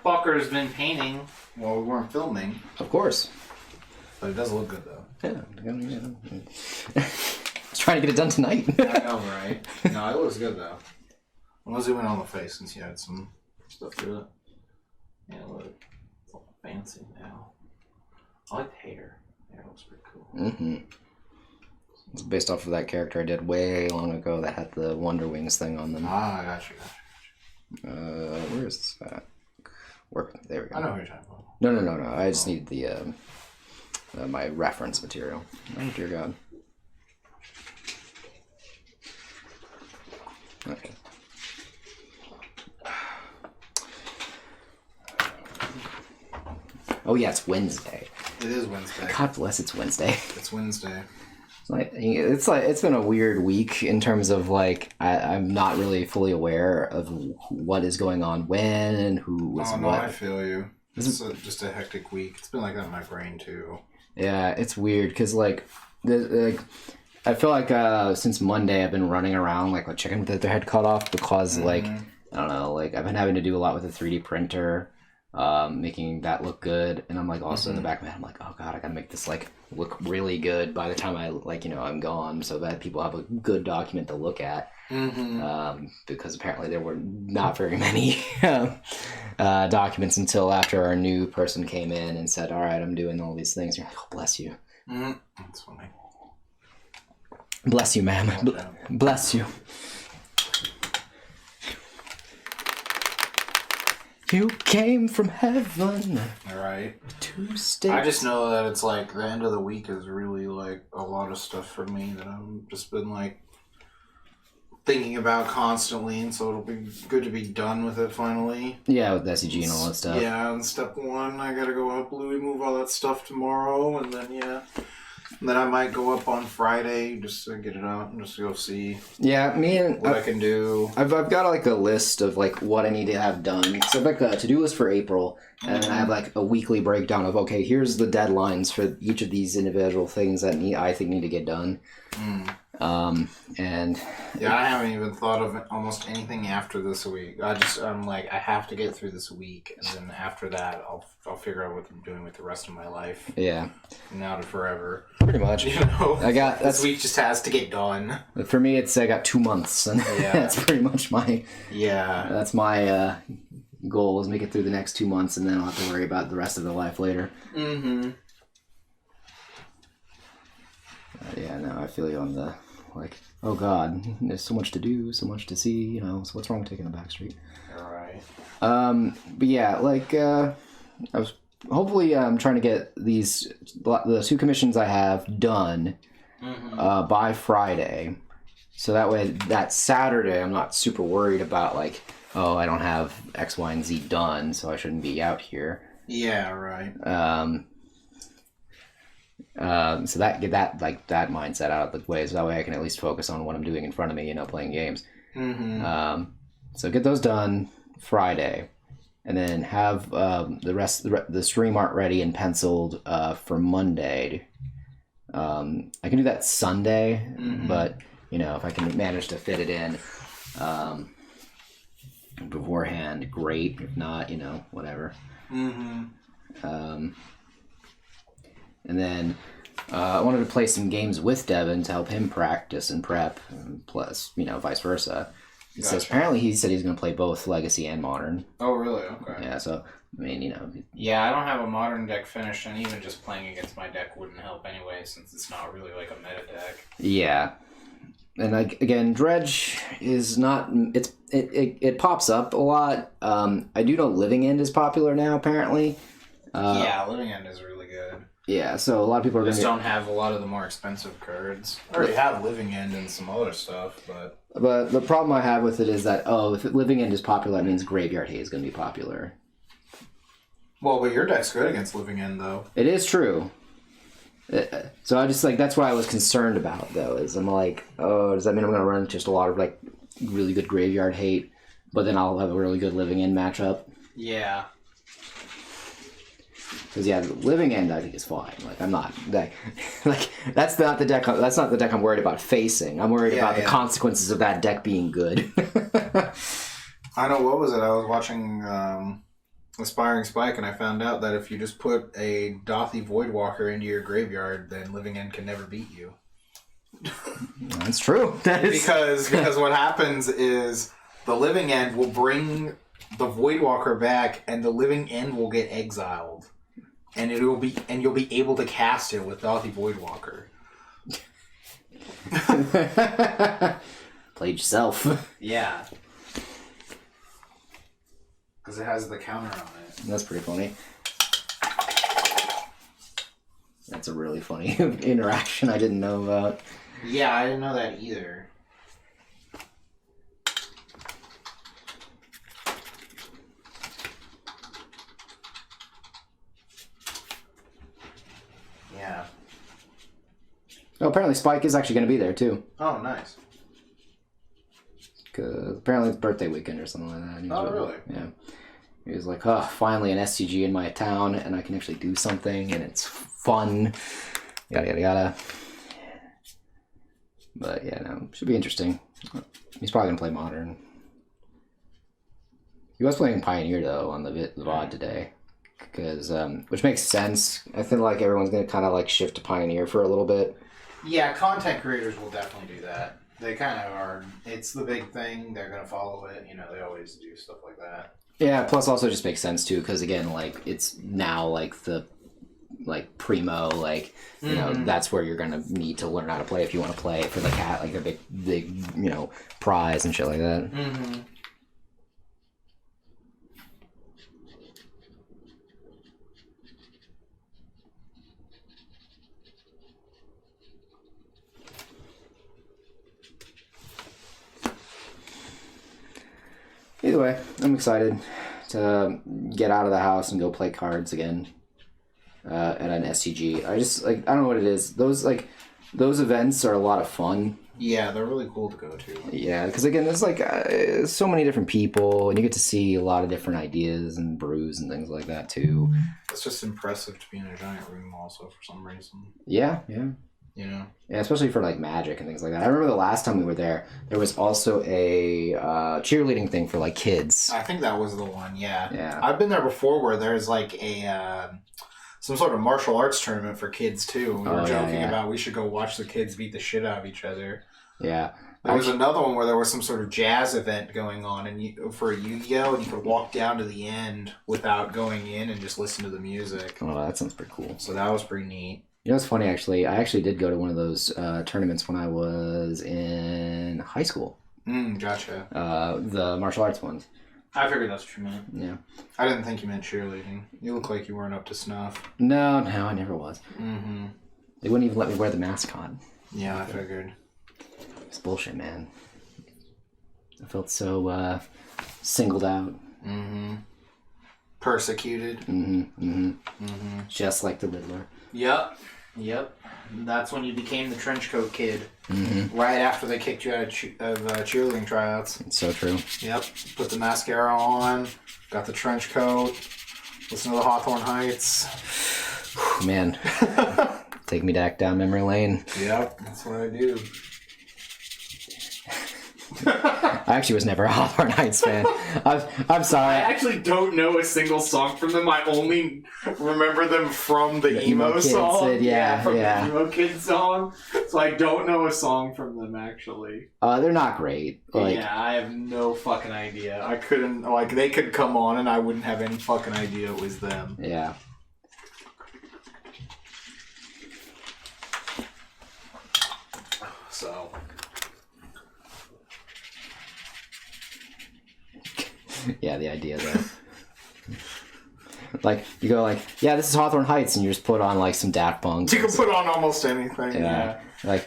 Fucker's been painting. Well, we weren't filming. Of course. But it does look good, though. Yeah. I was trying to get it done tonight. I know, right? No, it looks good, though. I'm going to zoom in on the face since you had some stuff to it. Yeah, look. It's all fancy now. I like the hair. Hair looks pretty cool. Mm-hmm. It's based off of that character I did way long ago that had the Wonder Wings thing on them. Ah, gotcha. Where is that? There we go. I know who you're talking about. No. I just need the my reference material. Oh dear God. Okay. Oh yeah, it's Wednesday. It is Wednesday. God bless, it's Wednesday. It's Wednesday. It's been a weird week in terms of like I'm not really fully aware of what is going on when and who was Oh no, what. I feel you. It's just a hectic week. It's been like that in my brain too. Yeah, it's weird because like I feel like since Monday I've been running around like a chicken with their head cut off because like I don't know, like I've been having to do a lot with a 3D printer, making that look good, and I'm like also in the back of my head I'm like, oh god, I gotta make this like look really good by the time I I'm gone, so that people have a good document to look at. Because apparently there were not very many documents until after our new person came in and said, all right, I'm doing all these things. You're like, oh, bless you. That's funny. Bless you, ma'am. Bless you. You came from heaven. All right. To stay. I just know that it's like the end of the week is really like a lot of stuff for me that I've just been like thinking about constantly, and so it'll be good to be done with it finally. Yeah, with SEG and all that stuff. Yeah, and step one, I gotta go help Louie move all that stuff tomorrow, and then and then I might go up on Friday just to get it out and just go see. Yeah, me and what I can do. I've got like a list of like what I need to have done. So I've like a to-do list for April, and then I have like a weekly breakdown of okay, here's the deadlines for each of these individual things that I think need to get done. And I haven't even thought of almost anything after this week. I'm like, I have to get through this week, and then after that, I'll figure out what I'm doing with the rest of my life. Yeah, now to forever. Pretty much. You know, I got this week just has to get done. For me, it's I got 2 months, and that's pretty much my That's my goal is make it through the next 2 months, and then I'll have to worry about the rest of the life later. No, I feel you on the like. Oh God, there's so much to do, so much to see. So what's wrong with taking the back street? All right. But yeah, like I was hopefully trying to get the 2 commissions I have done by Friday, so that way that Saturday I'm not super worried about like, oh, I don't have X, Y, and Z done, so I shouldn't be out here. Yeah, right. So that get that like that mindset out of the way, so that way I can at least focus on what I'm doing in front of me, playing games. So get those done Friday, and then have the rest the stream art ready and penciled for Monday. I can do that Sunday, but if I can manage to fit it in beforehand, great. If not, whatever. And then I wanted to play some games with Devin to help him practice and prep, plus, vice versa. Gotcha. So apparently he said he's going to play both Legacy and Modern. Oh, really? Okay. Yeah, so, Yeah, I don't have a Modern deck finished, and even just playing against my deck wouldn't help anyway, since it's not really like a meta deck. Yeah. And again, Dredge is not... It pops up a lot. I do know Living End is popular now, apparently. Living End is really good. Yeah, so a lot of people are going to... don't have a lot of the more expensive cards. I already have Living End and some other stuff, but... But the problem I have with it is that, if Living End is popular, that means Graveyard Hate is going to be popular. Well, but your deck's good against Living End, though. It is true. So I just, that's what I was concerned about, though, is I'm like, does that mean I'm going to run just a lot of, really good Graveyard Hate, but then I'll have a really good Living End matchup? Yeah. Because Living End I think is fine. I'm not that's not the deck. That's not the deck I'm worried about facing. I'm worried about the consequences of that deck being good. I know. What was it? I was watching Aspiring Spike, and I found out that if you just put a Dothy Voidwalker into your graveyard, then Living End can never beat you. That's true. Because what happens is the Living End will bring the Voidwalker back, and the Living End will get exiled, and you'll be able to cast it with Dothy Voidwalker. Played yourself. Yeah. Because it has the counter on it. That's pretty funny. That's a really funny interaction I didn't know about. Yeah, I didn't know that either. Yeah. Oh, apparently Spike is actually going to be there too. Oh, nice. Cause apparently it's birthday weekend or something like that. And he was really? Yeah. He was like, oh, finally an SCG in my town, and I can actually do something, and it's fun. Yada, yada, yada. But yeah, no, should be interesting. He's probably going to play Modern. He was playing Pioneer, though, on the VOD today. Because, which makes sense. I feel like everyone's going to kind of like shift to Pioneer for a little bit. Yeah, content creators will definitely do that. They kind of are. It's the big thing. They're going to follow it. You know, they always do stuff like that. Yeah, plus also just makes sense, too, because, again, like, it's now, like, the, like, primo, like, you know, that's where you're going to need to learn how to play if you want to play for the cat, like, the big, you know, prize and shit like that. Mm-hmm. Either way, I'm excited to get out of the house and go play cards again at an SCG. I just, like, I don't know what it is. Those events are a lot of fun. Yeah, they're really cool to go to. Yeah, because, again, there's, like, so many different people, and you get to see a lot of different ideas and brews and things like that, too. It's just impressive to be in a giant room also for some reason. Yeah, yeah. You know? Yeah, especially for, like, Magic and things like that. I remember the last time we were there was also a cheerleading thing for, like, kids. I think that was the one, yeah. Yeah. I've been there before where there's, like, a some sort of martial arts tournament for kids, too. We were joking about we should go watch the kids beat the shit out of each other. Yeah. There was another one where there was some sort of jazz event going on and for a Yu-Gi-Oh! And you could walk down to the end without going in and just listen to the music. Oh, that sounds pretty cool. So that was pretty neat. You know, it's funny, actually. I actually did go to one of those tournaments when I was in high school. Gotcha. The martial arts ones. I figured that's what you meant. Yeah. I didn't think you meant cheerleading. You look like you weren't up to snuff. No, I never was. Mm-hmm. They wouldn't even let me wear the mascot. Yeah, I figured. It's bullshit, man. I felt so singled out. Mm-hmm. Persecuted. Just like the Riddler. Yep. That's when you became the trench coat kid. Mm-hmm. Right after they kicked you out of cheerleading tryouts. It's so true. Yep. Put the mascara on. Got the trench coat. Listen to the Hawthorne Heights. Man. Take me back down memory lane. Yep. That's what I do. I actually was never a Hawthorne Heights fan. I'm sorry. I actually don't know a single song from them. I only remember them from the emo Kids song. did, yeah. The emo kid song. So I don't know a song from them actually. They're not great. Like, yeah, I have no fucking idea. I couldn't, like, they could come on and I wouldn't have any fucking idea it was them. Yeah. So. Yeah, the idea though. Like, you go like, yeah, this is Hawthorne Heights, and you just put on like some Daft Punk. You can put on almost anything. Yeah. Like,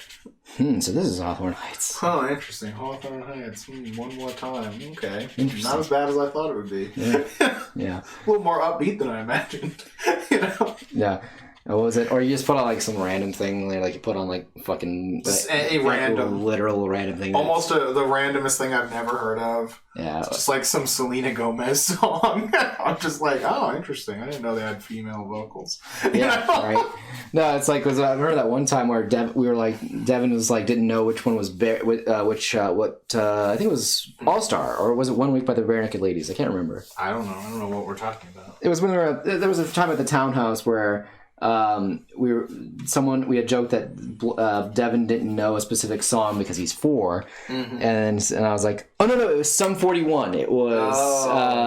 so this is Hawthorne Heights. Oh, interesting. Hawthorne Heights. One more time. Okay. Interesting. Not as bad as I thought it would be. Yeah. Yeah. A little more upbeat than I imagined. You know? Yeah. What was it? Or you just put on like some random thing, like you put on like fucking a random, literal random thing. Almost the randomest thing I've never heard of. Yeah, it's just like some Selena Gomez song. I'm just like, oh, interesting. I didn't know they had female vocals. Yeah, right. No, it's like, cause I remember that one time where Devin was like, didn't know which one was I think it was All Star, or was it 1 Week by the Bare Naked Ladies? I can't remember. I don't know what we're talking about. It was when there was a time at the townhouse where we had joked that Devin didn't know a specific song because he's 4, and I was like, oh no, it was Sum 41. It was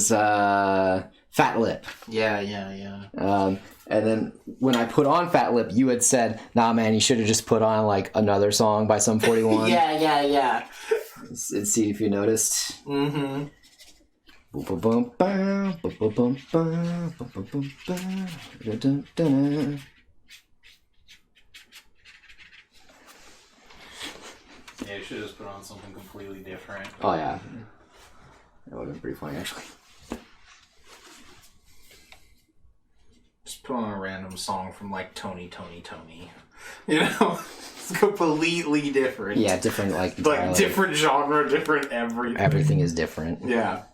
Fat Lip. Yeah. And then when I put on Fat Lip, you had said, nah man, you should have just put on like another song by Sum 41. Yeah. Let's see if you noticed. Mm-hmm. Yeah, you should just put on something completely different. Oh yeah, that would have been pretty funny actually. Just put on a random song from like Tony. You know, it's completely different. Yeah, different like different genre, different everything. Everything is different. Yeah.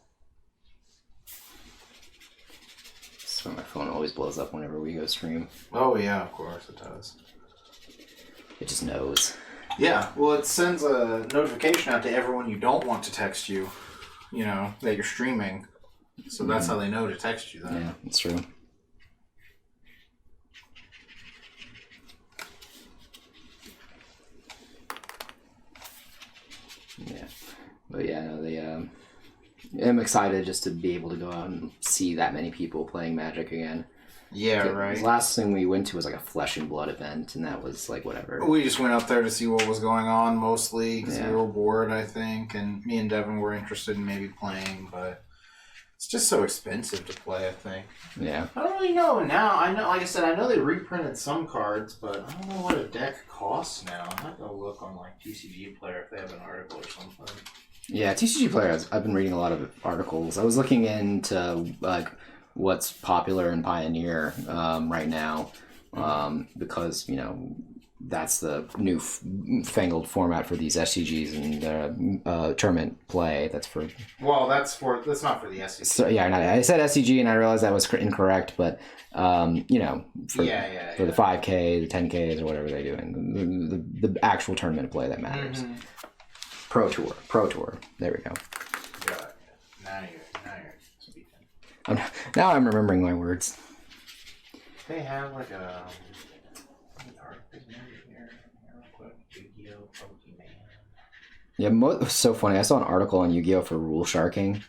So my phone always blows up whenever we go stream. Oh yeah, of course it does. It just knows. Yeah, well, it sends a notification out to everyone you don't want to text you, you know, that you're streaming. So that's how they know to text you then. Yeah, that's true. Yeah. But yeah, no, I'm excited just to be able to go out and see that many people playing Magic again. Yeah, right. The last thing we went to was like a Flesh and Blood event, and that was like whatever. We just went up there to see what was going on mostly because we were bored, I think, and me and Devin were interested in maybe playing, but it's just so expensive to play, I think. Yeah. I don't really know now. I know, like I said, I know they reprinted some cards, but I don't know what a deck costs now. I have to look on like TCG Player if they have an article or something. Yeah, TCG Player, I've been reading a lot of articles. I was looking into like what's popular in Pioneer right now because, you know, that's the new fangled format for these SCGs and tournament play. That's for... Well, that's not for the SCG. So, yeah, I said SCG and I realized that was incorrect, but, you know, for the 5K, the 10Ks, or whatever they're doing, the actual tournament play that matters. Mm-hmm. Pro Tour. There we go. Got it. Now you're speaking. Now I'm remembering my words. They have like a... Yu-Gi-Oh! Pokemon. Yeah, it's so funny. I saw an article on Yu-Gi-Oh! For rule sharking.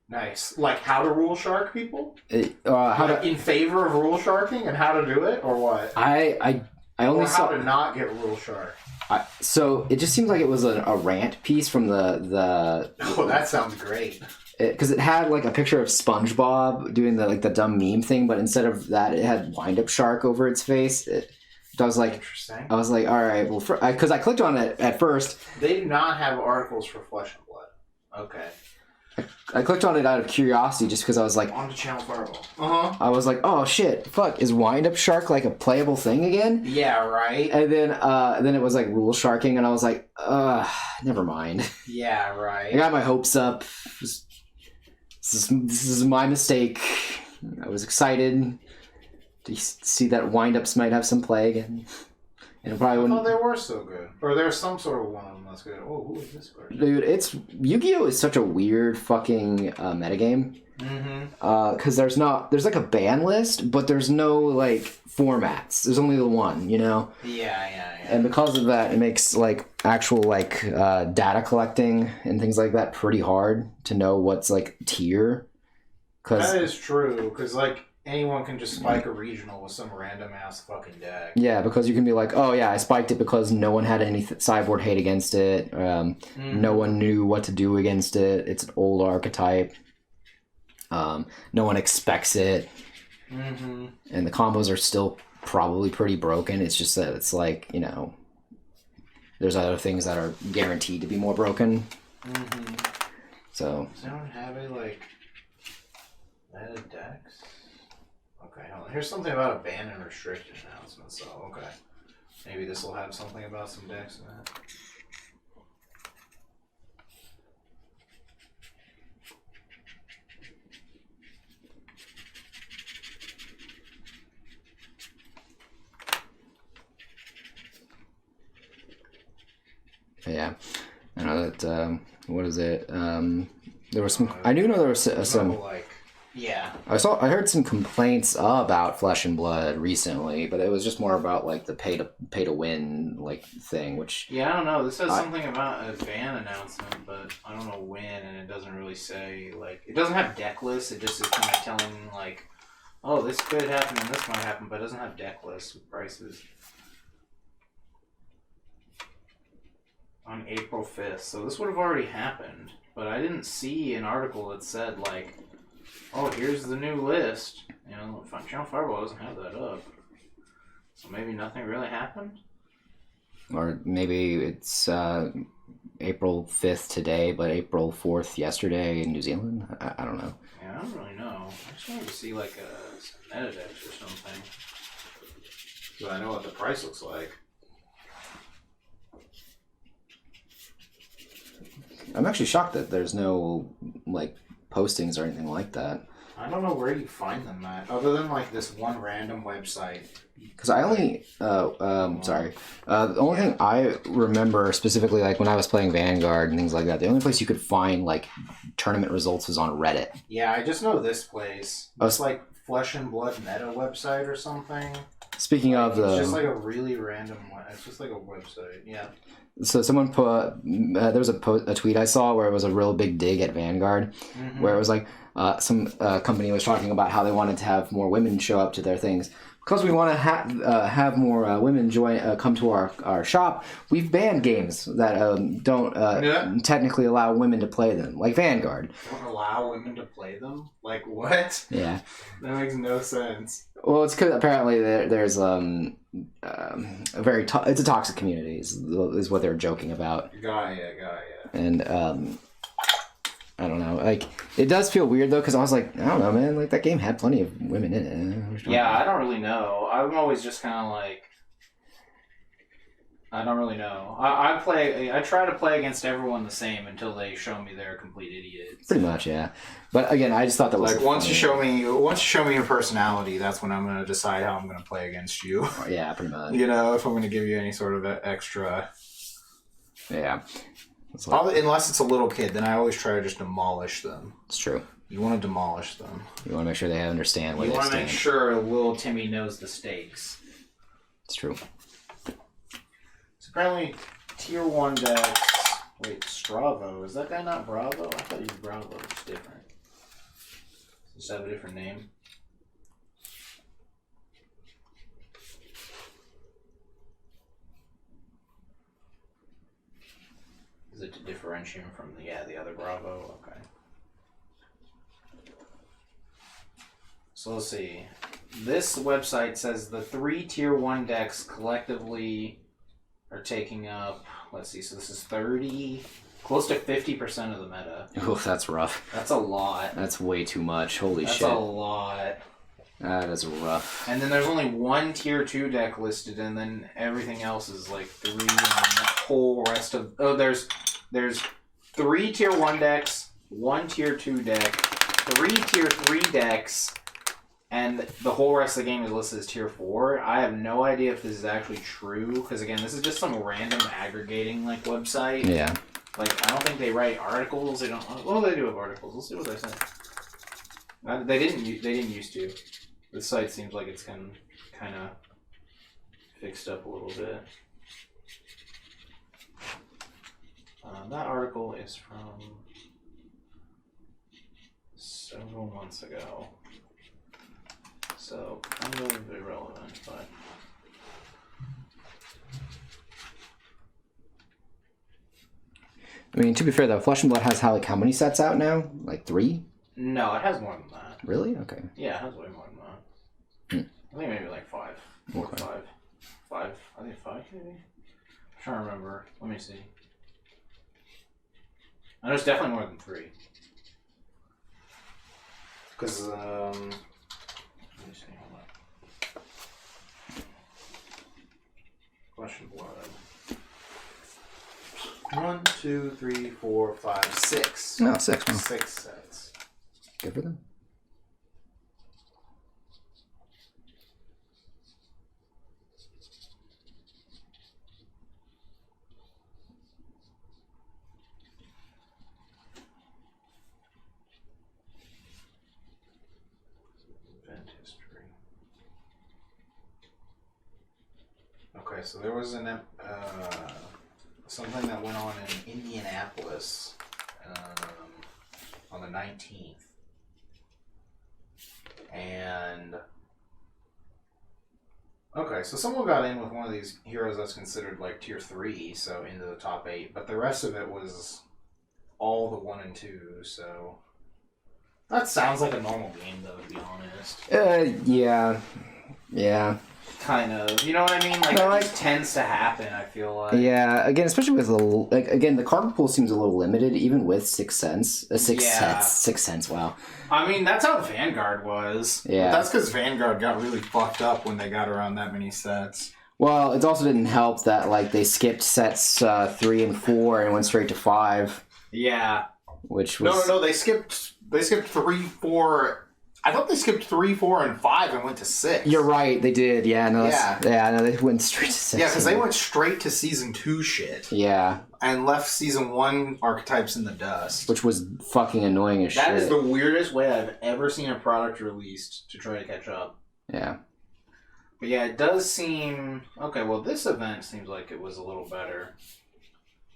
Nice. Like how to rule shark people? In favor of rule sharking and how to do it, or what? I only saw how to not get rule shark. So it just seems like it was a rant piece from the. Oh, that sounds great. Because it had like a picture of SpongeBob doing the dumb meme thing, but instead of that, it had Wind Up Shark over its face. I was like, interesting. I was like, all right, well, because I clicked on it at first. They do not have articles for Flesh and Blood. Okay. I clicked on it out of curiosity just because I was like... On to Channel Fireball. I was like, oh shit, fuck, is Wind Up Shark like a playable thing again? Yeah, right? And then it was like rule sharking, and I was like, never mind. Yeah, right. I got my hopes up. This is my mistake. I was excited to see that wind-ups might have some play again. And it probably wouldn't... I thought they were so good. Or there's some sort of one of them that's good. Oh, who is this person? Dude, Yu-Gi-Oh! Is such a weird fucking metagame. Mm-hmm. Because there's like a ban list, but there's no like formats. There's only the one, you know? Yeah. And because of that, it makes like actual like data collecting and things like that pretty hard to know what's like tier. That is true, because like anyone can just spike a regional with some random ass fucking deck. Yeah, because you can be like, oh yeah, I spiked it because no one had any sideboard hate against it. No one knew what to do against it. It's an old archetype. No one expects it. Mm-hmm. And the combos are still probably pretty broken. It's just that it's like, you know, there's other things that are guaranteed to be more broken. Mm-hmm. So. Does anyone have a like meta decks? Okay, Here's something about a ban and restricted announcement. So okay, maybe this will have something about some decks in that. Yeah, I know that. What is it? There was some. I do know there was some. No, like, yeah. I heard some complaints about Flesh and Blood recently, but it was just more about like the pay to win like thing, which Yeah, I don't know. This says something about a ban announcement, but I don't know when, and it doesn't really say like it doesn't have deck lists. It just is kind of telling like, oh, this could happen and this might happen, but it doesn't have deck lists with prices. On April 5th, so this would have already happened, but I didn't see an article that said like, oh, here's the new list. You know, Channel Fireball doesn't have that up, so maybe nothing really happened. or maybe it's April 5th today, but April 4th yesterday in New Zealand. I don't know. Yeah, I don't really know. I just wanted to see like some meta decks or something. So I know what the price looks like. I'm actually shocked that there's no like postings or anything like that. I don't know where you find them at, other than like this one random website. Because I only, sorry, the only thing I remember specifically, like when I was playing Vanguard and things like that, the only place you could find like tournament results was on Reddit. Yeah, I just know this place. It's like Flesh and Blood meta website or something. Speaking of It's just like a really random one. It's just like a website. Yeah. So someone put there was a tweet I saw where it was a real big dig at Vanguard, where it was like some company was talking about how they wanted to have more women show up to their things. Because we want to have more women come to our shop, we've banned games that don't technically allow women to play them, like Vanguard. Don't allow women to play them? Like what? Yeah. That makes no sense. Well, it's because apparently there's a very it's a toxic community is what they're joking about. Got ya. And I don't know. Like, it does feel weird though, because I was like, I don't know, man. Like that game had plenty of women in it. Yeah, I don't really know. I'm always just kind of like, I don't really know. I try to play against everyone the same until they show me they're a complete idiot. Pretty much, yeah. But again, I just thought that was like once you show me your personality, that's when I'm going to decide how I'm going to play against you. Yeah, pretty much. You know, if I'm going to give you any sort of extra. Yeah. Unless it's a little kid, then I always try to just demolish them. It's true. You want to demolish them. You want to make sure they understand where they stand. You want to make sure little Timmy knows the stakes. It's true. So apparently, tier 1 decks. Wait, Stravo. Is that guy not Bravo? I thought he was Bravo. It's different. Does that have a different name? Is it to differentiate him from the other Bravo? Okay. So let's see. This website says the 3 tier 1 decks collectively are taking up, let's see, so this is 30, close to 50% of the meta. Oof, that's rough. That's a lot. That's way too much. Holy shit. That's a lot. That is rough. And then there's only 1 tier 2 deck listed, and then everything else is like 3, and then that whole rest of... Oh, there's 3 tier 1 decks, 1 tier 2 deck, 3 tier 3 decks, and the whole rest of the game is listed as tier 4. I have no idea if this is actually true, because again, this is just some random aggregating like website. Yeah. Like, I don't think they write articles. They don't... Well, they do have articles. Let's see what they say. They didn't used to. This site seems like it's kind of fixed up a little bit. That article is from several months ago, so kind of irrelevant, but... I mean, to be fair though, Flesh and Blood has how many sets out now? Like 3? No, it has more than that. Really? Okay. Yeah, it has way more than that. I think maybe like 5. 4 or 5. 5. I think 5 maybe? I'm trying to remember. Let me see. I know it's definitely more than 3. Because, let me see, hold on. flesh and blood. 1, 2, 3, 4, 5, 6. No, 6. Well, 6 sets. good for them. Event history. Okay, so there was an something that went on in Indianapolis on the 19th. And okay, so someone got in with one of these heroes that's considered like tier 3, so into the top 8, but the rest of it was all the 1 and 2, so that sounds like a normal game though, to be honest. Yeah. Kind of. You know what I mean? Like, No, it just tends to happen, I feel like. Yeah, again, especially with the card pool seems a little limited, even with 6 cents. 6 cents. 6 cents, wow. I mean, that's how Vanguard was. Yeah. But that's because Vanguard got really fucked up when they got around that many sets. Well, it also didn't help that, like, they skipped sets 3 and 4 and went straight to 5. Yeah. Which was... No, they skipped 3, 4... I thought they skipped 3, 4, and 5 and went to 6. You're right, they did, yeah. No, Yeah. no, they went straight to 6. Yeah, because they went straight to Season 2 shit. Yeah. And left Season 1 archetypes in the dust. Which was fucking annoying as shit. That is the weirdest way I've ever seen a product released to try to catch up. Yeah. But yeah, it does seem... Okay, well, this event seems like it was a little better.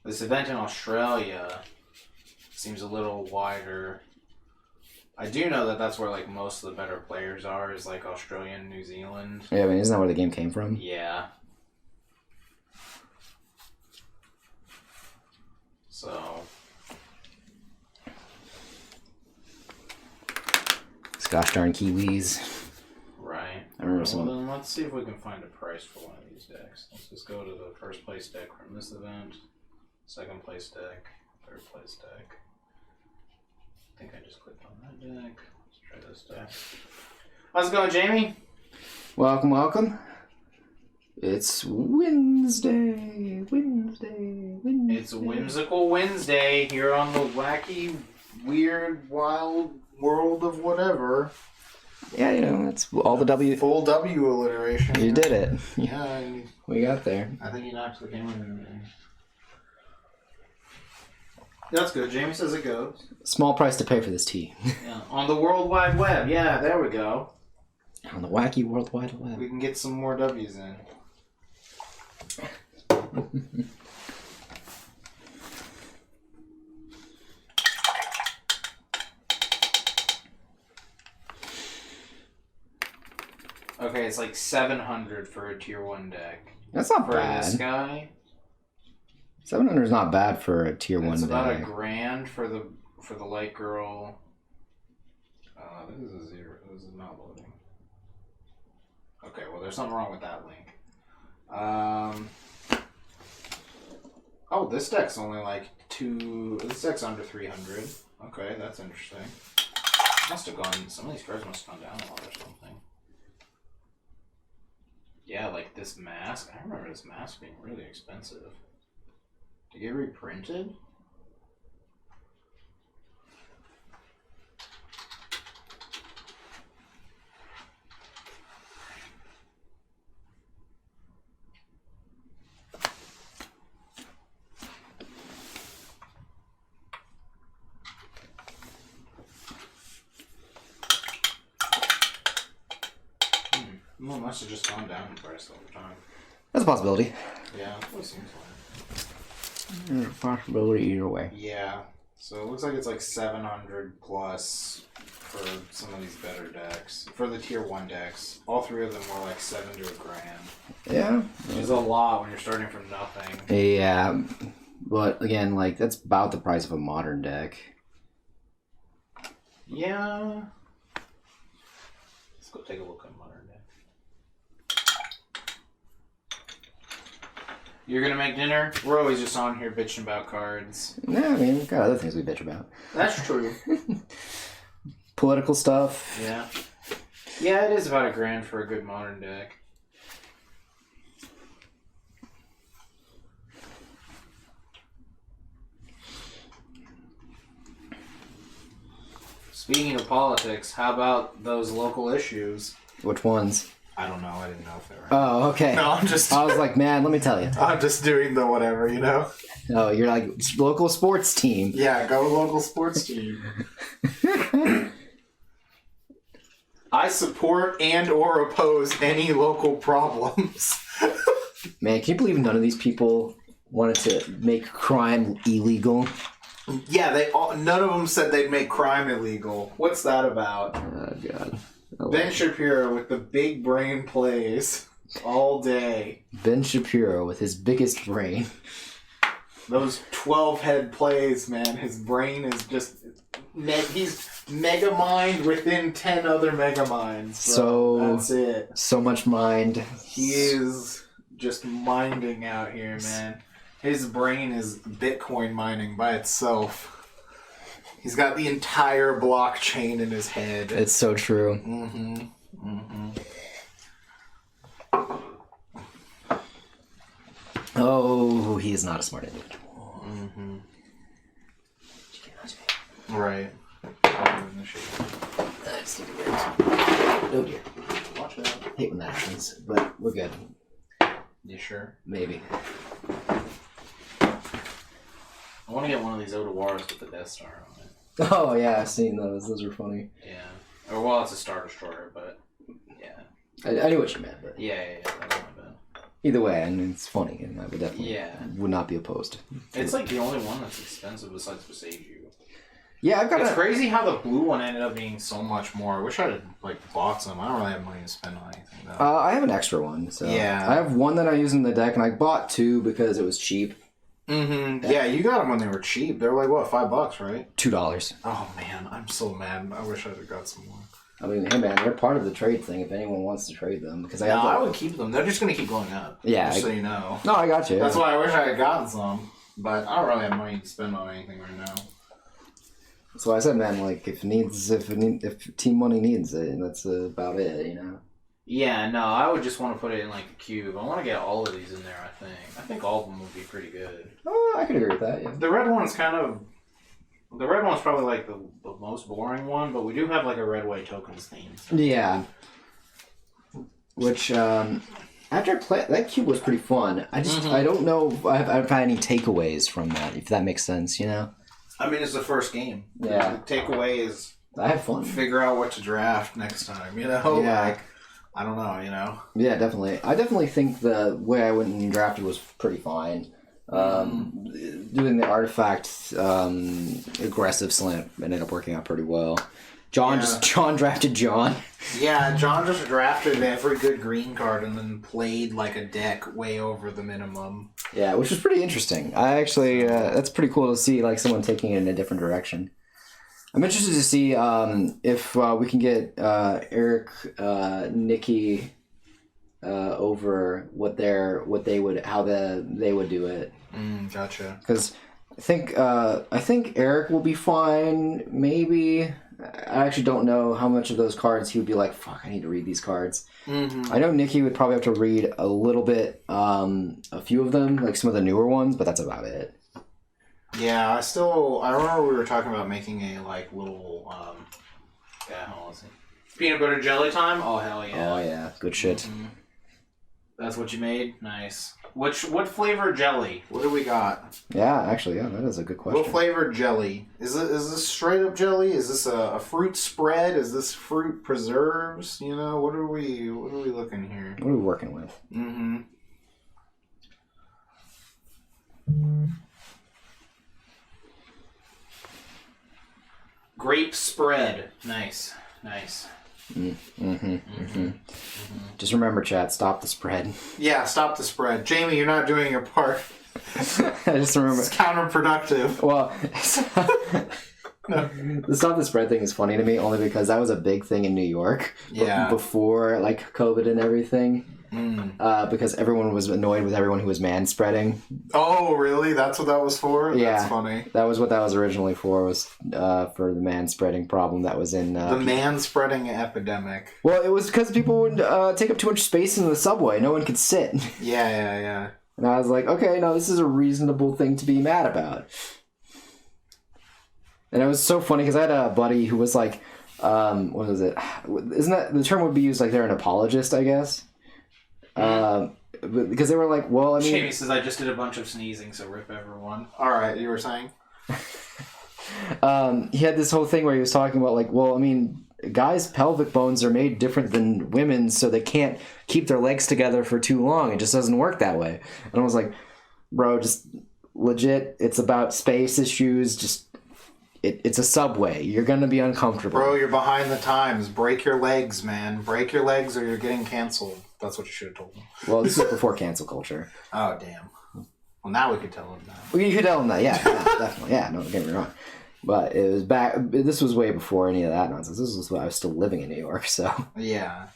This event in Australia seems a little wider. I do know that that's where, like, most of the better players are, is, like, Australia and New Zealand. Yeah, I mean, isn't that where the game came from? Yeah. So... These gosh darn Kiwis. Right. I remember well, some... then let's see if we can find a price for one of these decks. Let's just go to the first place deck from this event, second place deck, third place deck. I think I just clicked on that deck. Let's try this deck. How's it going, Jamie? Welcome, welcome. It's Wednesday. It's Whimsical Wednesday here on the wacky, weird, wild world of whatever. Yeah, you know, it's all the W. Full W alliteration. You did it. Yeah, We got there. I think you knocked the game in there. That's good. Jamie says it goes. Small price to pay for this tea. Yeah. On the World Wide Web. Yeah, there we go. On the wacky World Wide Web. We can get some more W's in. Okay, it's like 700 for a tier 1 deck. That's not For this bad. guy, 700 is not bad for a tier 1 it's about deck. $1,000 for the light girl. This is a 0. This is not loading. Okay, well, there's something wrong with that link. Oh, this deck's only like 2. This deck's under 300. Okay, that's interesting. Must have gone. Some of these cards must have gone down a lot or something. Yeah, like this mask. I remember this mask being really expensive. Did it get reprinted? Well, it must have just gone down in price over time. That's a possibility. Yeah, it seems like. There's a possibility either way. Yeah, so it looks like it's like 700 plus for some of these better decks. For the tier 1 decks, all 3 of them were like 7 to $1,000. Yeah. Which is a lot when you're starting from nothing. Yeah. But again, like, that's about the price of a modern deck. Yeah. Let's go take a look at modern deck. You're gonna make dinner? We're always just on here bitching about cards. No, I mean, we've got other things we bitch about. That's true. Political stuff. Yeah. Yeah, it is about $1,000 for a good modern deck. Speaking of politics, how about those local issues? Which ones? I don't know. I didn't know if they were. Oh, okay. No, I'm just. I was like, man, let me tell you. I'm just doing the whatever, you know. Oh, you're like local sports team. Yeah, go local sports team. I support and or oppose any local problems. Man, can you believe none of these people wanted to make crime illegal? Yeah, none of them said they'd make crime illegal. What's that about? Oh, God. Ben Shapiro with the big brain plays all day. Ben Shapiro with his biggest brain. Those 12 head plays, man. His brain is just... he's mega mind within 10 other mega minds. So that's it. So much mind. He is just minding out here, man. His brain is Bitcoin mining by itself. He's got the entire blockchain in his head. It's so true. Oh, he is not a smart individual. Right. I just need to get oh dear. Watch it out. I hate when that happens, but we're good. You sure? Maybe. I want to get one of these Odawars with the Death Star on it. Oh yeah, I've seen those. Those are funny. Yeah. Or well, it's a Star Destroyer, but yeah. I knew what you meant, but Yeah, that's not bad. either way, I mean, it's funny, and I would definitely would not be opposed. It's like the only one that's expensive besides Beseiju. Yeah, I've got It's a... crazy how the blue one ended up being so So much more. I wish I had bought some. I don't really have money to spend on anything though. I have an extra one, so Yeah. I have one that I use in the deck, and I bought two because it was cheap. Yeah, you got them when they were cheap. They were like, what, $5, right? $2. Oh, man, I'm so mad. I wish I'd have got some more. I mean, hey man, they're part of the trade thing. If anyone wants to trade them, because I would keep them. They're just going to keep going up. Yeah, Just so you know. No, I got you. That's why I wish I had gotten some. But I don't really have money to spend on anything right now. That's why I said, man, like if Team Money needs it, that's about it, you know. Yeah, no, I would just want to put it in like a cube. I want to get all of these in there, I think. I think all of them would be pretty good. Oh, I could agree with that, yeah. The red one's the red one's probably like the most boring one, but we do have like a red white tokens theme. So. Yeah. Which, after I played, that cube was pretty fun. I just, I don't know if I've had any takeaways from that, if that makes sense, you know? I mean, it's the first game. Yeah. The takeaway is I had fun. figure out what to draft next time, you know? Yeah. Like, I don't know, you know? Yeah, definitely. I definitely think the way I went and drafted was pretty fine. Doing the artifact aggressive slant ended up working out pretty well. John drafted John. Yeah, John just drafted every good green card and then played like a deck way over the minimum. Yeah, which was pretty interesting. I actually, that's pretty cool to see like someone taking it in a different direction. I'm interested to see if we can get Eric, Nikki over they would do it. Gotcha. Because I think Eric will be fine. Maybe I actually don't know how much of those cards he would be like. Fuck, I need to read these cards. I know Nikki would probably have to read a little bit, a few of them, like some of the newer ones, but that's about it. Yeah, I remember we were talking about making a like little Yeah, hold on, let's see. Peanut butter jelly time? Oh hell yeah! Oh yeah, good shit. That's what you made? Nice. What flavor jelly? What do we got? Yeah, actually, yeah, that is a good question. What flavor jelly? Is this straight up jelly? Is this a fruit spread? Is this fruit preserves? You know, what are we looking here? What are we working with? Grape spread. Nice. Just remember, chat. Stop the spread. Yeah, stop the spread. Jamie, you're not doing your part. I just remember. It's counterproductive. Well, the stop the spread thing is funny to me only because that was a big thing in New York. Yeah. Before like COVID and everything. Because everyone was annoyed with everyone who was man-spreading. Oh, really? That's what that was for? Yeah. That's funny. That was what that was originally for, was for the man-spreading problem that was in... the man-spreading epidemic. Well, it was because people would take up too much space in the subway. No one could sit. Yeah. And I was like, okay, no, this is a reasonable thing to be mad about. And it was so funny because I had a buddy who was like, what was it? Isn't that the term would be used like they're an apologist, I guess? Because they were like, well, I mean, Jamie says I just did a bunch of sneezing, so rip everyone. All right, you were saying? he had this whole thing where he was talking about like, well, I mean, guys' pelvic bones are made different than women's, so they can't keep their legs together for too long. It just doesn't work that way. And I was like, bro, just legit, it's about space issues. Just it's a subway. You're gonna be uncomfortable. Bro, you're behind the times. Break your legs, man. Break your legs or you're getting canceled. That's what you should have told them. Well, this was before cancel culture. Oh, damn. Well, now we could tell them that. Well, you could tell them that, yeah, definitely. Yeah, no, don't get me wrong. But it was back, this was way before any of that nonsense. This was when I was still living in New York, so. Yeah.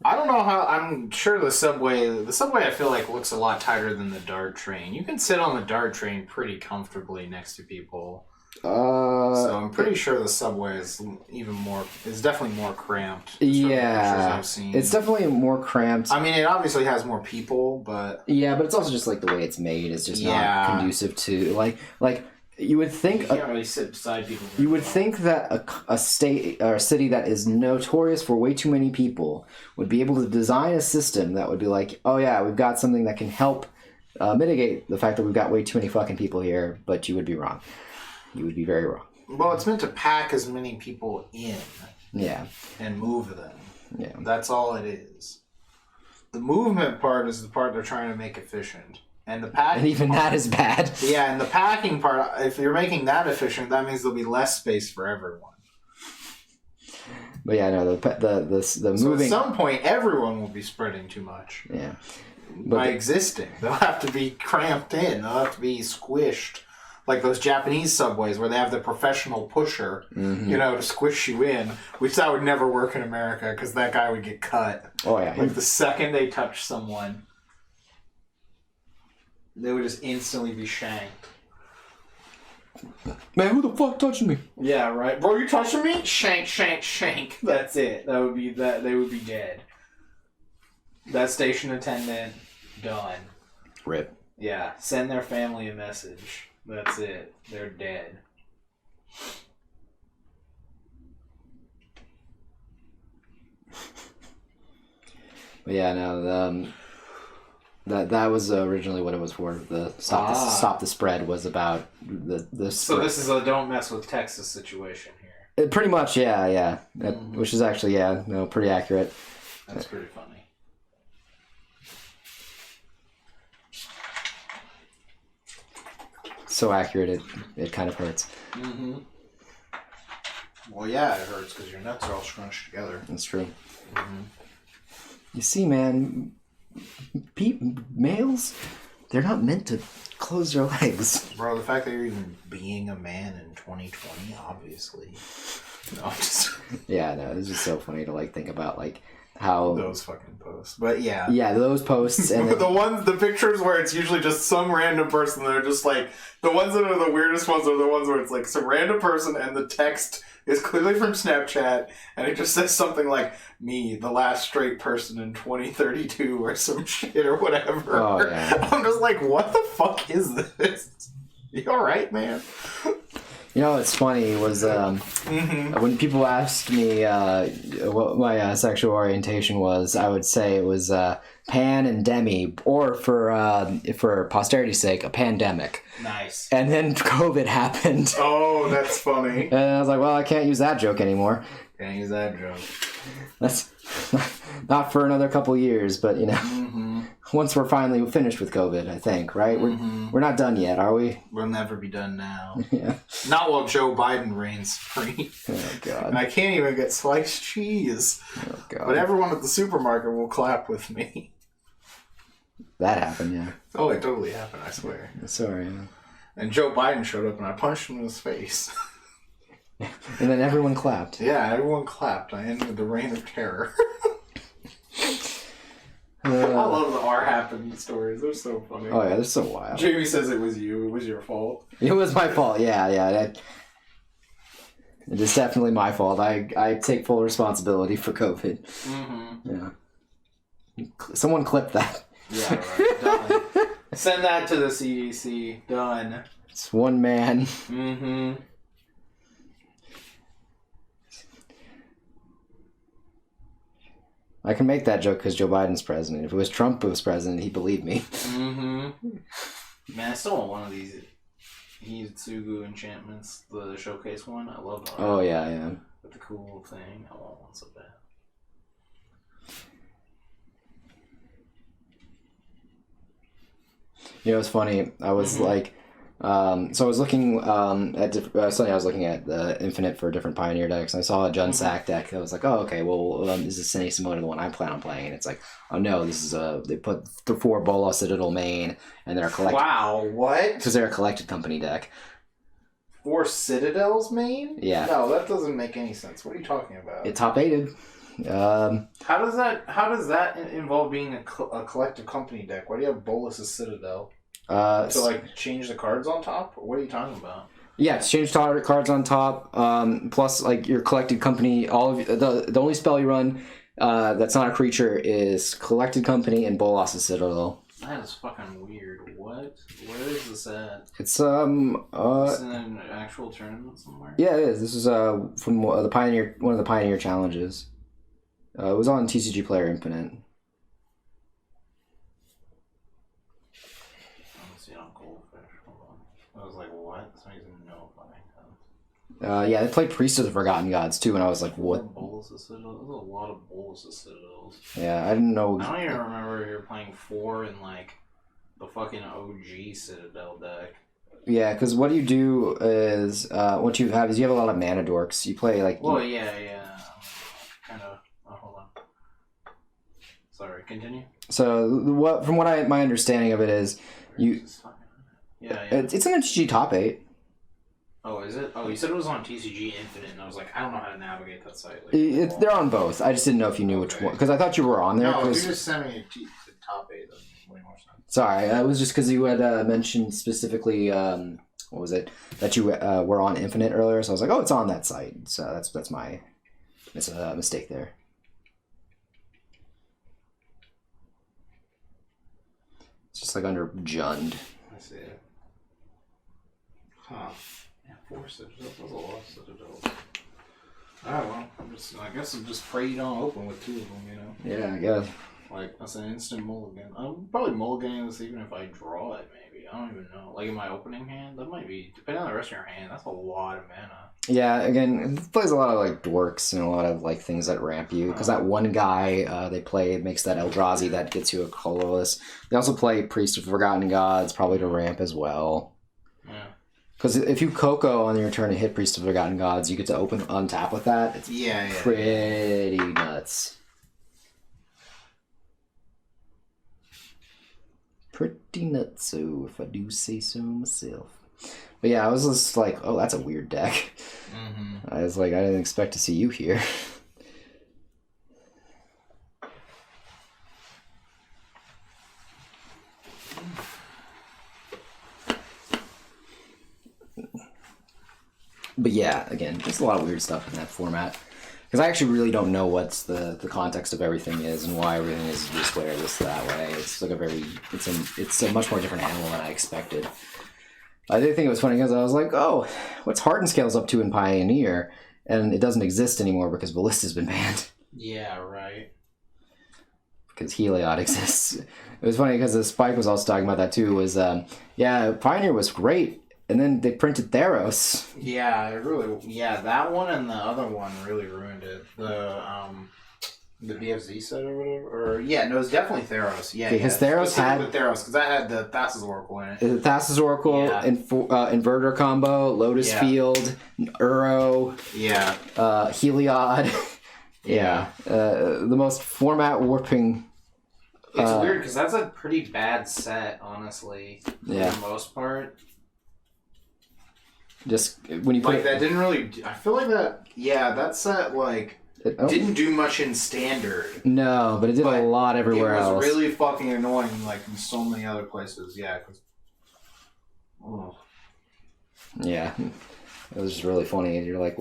I don't know how, I'm sure the subway I feel like looks a lot tighter than the DART train. You can sit on the DART train pretty comfortably next to people. So I'm pretty sure the subway is definitely more cramped. Yeah, I've seen. it's definitely more cramped. I mean, it obviously has more people, but yeah, but it's also just like the way it's made is just not conducive to like you would think. You can't really sit beside people. You would think that a state or a city that is notorious for way too many people would be able to design a system that would be like, oh yeah, we've got something that can help mitigate the fact that we've got way too many fucking people here. But you would be wrong. You would be very wrong. Well, it's meant to pack as many people in. Yeah. And move them. Yeah. That's all it is. The movement part is the part they're trying to make efficient. And the packing and even part, that is bad. Yeah, and the packing part, if you're making that efficient, that means there'll be less space for everyone. But yeah, no, the so moving. At some point, everyone will be spreading too much. Yeah. By existing. They'll have to be cramped in. They'll have to be squished. Like those Japanese subways where they have the professional pusher, to squish you in, which that would never work in America because that guy would get cut. Oh, yeah. Like the second they touch someone, they would just instantly be shanked. Man, who the fuck touching me? Yeah, right. Bro, you touching me? Shank, shank, shank. That's it. That would be that. They would be dead. That station attendant, done. Rip. Yeah, send their family a message. That's it. They're dead. But yeah, no, that was originally what it was for. The stop the spread was about the So this is a don't mess with Texas situation here. Pretty much, yeah. Which is actually pretty accurate. That's pretty funny. So accurate, it kind of hurts. Mm-hmm. Well, yeah, it hurts because your nuts are all scrunched together. That's true. Mm-hmm. You see, man, males, they're not meant to close their legs. Bro, the fact that you're even being a man in 2020, obviously. No, Yeah, no, it's just so funny to think about how those fucking posts. But yeah. Yeah, those posts and then, the pictures where it's usually just some random person that are just like the ones that are the weirdest ones are the ones where it's like some random person and the text is clearly from Snapchat and it just says something like me, the last straight person in 2032 or some shit or whatever. Oh, yeah. I'm just like, what the fuck is this? You alright, man? You know what's funny was when people asked me what my sexual orientation was, I would say it was pan and demi, or for posterity's sake, a pandemic. Nice. And then COVID happened. Oh, that's funny. And I was like, well, I can't use that joke anymore. Can't use that joke. That's not for another couple years, but once we're finally finished with COVID, I think, right? We're not done yet, are we? We'll never be done now. Yeah. Not while Joe Biden reigns free. Oh God. And I can't even get sliced cheese. Oh God. But everyone at the supermarket will clap with me. That happened, yeah. Oh, it totally happened, I swear. Sorry. Yeah. And Joe Biden showed up and I punched him in his face. And then everyone clapped. Yeah, everyone clapped. I ended the reign of terror. I love the R happened stories. They're so funny. Oh yeah, they're so wild. Jamie says it was you. It was your fault. It was my fault. Yeah. It is definitely my fault. I take full responsibility for COVID. Yeah. Someone clip that. Yeah, right. Done. Send that to the CDC. Done. It's one man. Mm-hmm. I can make that joke because Joe Biden's president. If it was Trump who was president, he'd believe me. Mm-hmm. Man, I still want one of these Hitsugu enchantments, the showcase one. I love that. Oh, yeah. With the cool thing. I want one so bad. You know, it's funny. I was like, so I was looking at suddenly I was looking at the Infinite for different Pioneer decks, and I saw a Jun Sack deck. I was like, oh, okay, well, this is Cine similar to the one I plan on playing, and it's like, oh no, this is they put the 4 Bola Citadel main, and they're a collected. Wow, what? Because they're a collected company deck. 4 Citadels main? Yeah. No, that doesn't make any sense. What are you talking about? It top 8'd. How does that involve being a collective company deck? Why do you have Bolus's Citadel? To like change the cards on top? What are you talking about? Yeah, it's change cards on top. Plus, like your collected company, all of the only spell you run that's not a creature is collected company and Bolas's Citadel. That is fucking weird. What? Where is this at? It's Is this in an actual tournament somewhere? Yeah, it is. This is from the Pioneer, one of the Pioneer challenges. It was on TCG Player Infinite. Let's see on Goldfish. Hold on. I was like, what? Somebody's notifying them. Yeah, they played Priest of the Forgotten Gods too, and I was like, what? Bolus's Citadel? There's a lot of Bolus's Citadels. Yeah, I didn't know. I don't even remember you're playing 4 in like the fucking OG Citadel deck. Yeah, because what you do is what you have a lot of mana dorks. You play like. Well, yeah. Kind of. Oh, hold on. Sorry, continue. So my understanding of it is Yeah. It's an MTG top 8. Oh, is it? Oh, you said it was on TCG Infinite, and I was like, I don't know how to navigate that site. Like, They're on both. I just didn't know if you knew which one, because I thought you were on there. No, if you just sent me the top 8, that makes way more sense. Sorry, it was just because you had mentioned specifically, what was it, that you were on Infinite earlier, so I was like, oh, it's on that site. So that's it's a mistake there. It's just like under Jund. I see it. Huh. Yeah, 4 Citadels. That's a lot of Citadels. Alright, well, I guess I'm just pray you don't open with 2 of them, you know? Yeah, I guess. Like, that's an instant mulligan. I'm probably mulliganing this even if I draw it, maybe. I don't even know. Like, in my opening hand? That might be, depending on the rest of your hand, that's a lot of mana. Yeah, again, it plays a lot of, like, dorks and a lot of, like, things that ramp you. Because that one guy they play makes that Eldrazi that gets you a colorless. They also play Priest of Forgotten Gods, probably to ramp as well. Yeah. Because if you Coco on your turn and hit Priest of Forgotten Gods, you get to open on tap with that. It's pretty nuts. Pretty nutso, if I do say so myself. But yeah, I was just like, oh, that's a weird deck. Mm-hmm. I was like, I didn't expect to see you here. But yeah, again, just a lot of weird stuff in that format. Because I actually really don't know what's the context of everything is and why everything is this way or this that way. It's like it's a much more different animal than I expected. I did think it was funny because I was like, oh, what's Hardened Scales up to in Pioneer? And it doesn't exist anymore because Ballista's been banned. Yeah, right. Because Heliod exists. It was funny because the Spike was also talking about that too, was, Pioneer was great. And then they printed Theros. Yeah, that one and the other one really ruined it. The BFZ set or whatever. It was definitely Theros. Yeah, because Theros had Theros because that had the Thassa's Oracle in it. The Thassa's Oracle, Inverter combo, Lotus Field, Uro, Heliod. The most format warping. It's weird because that's a pretty bad set, honestly. For the most part. Just when you put that didn't really. I feel like that. Yeah, that set didn't do much in standard. No, but it did a lot everywhere else. It was really fucking annoying, like in so many other places. Yeah. Yeah, it was just really funny. And you're like,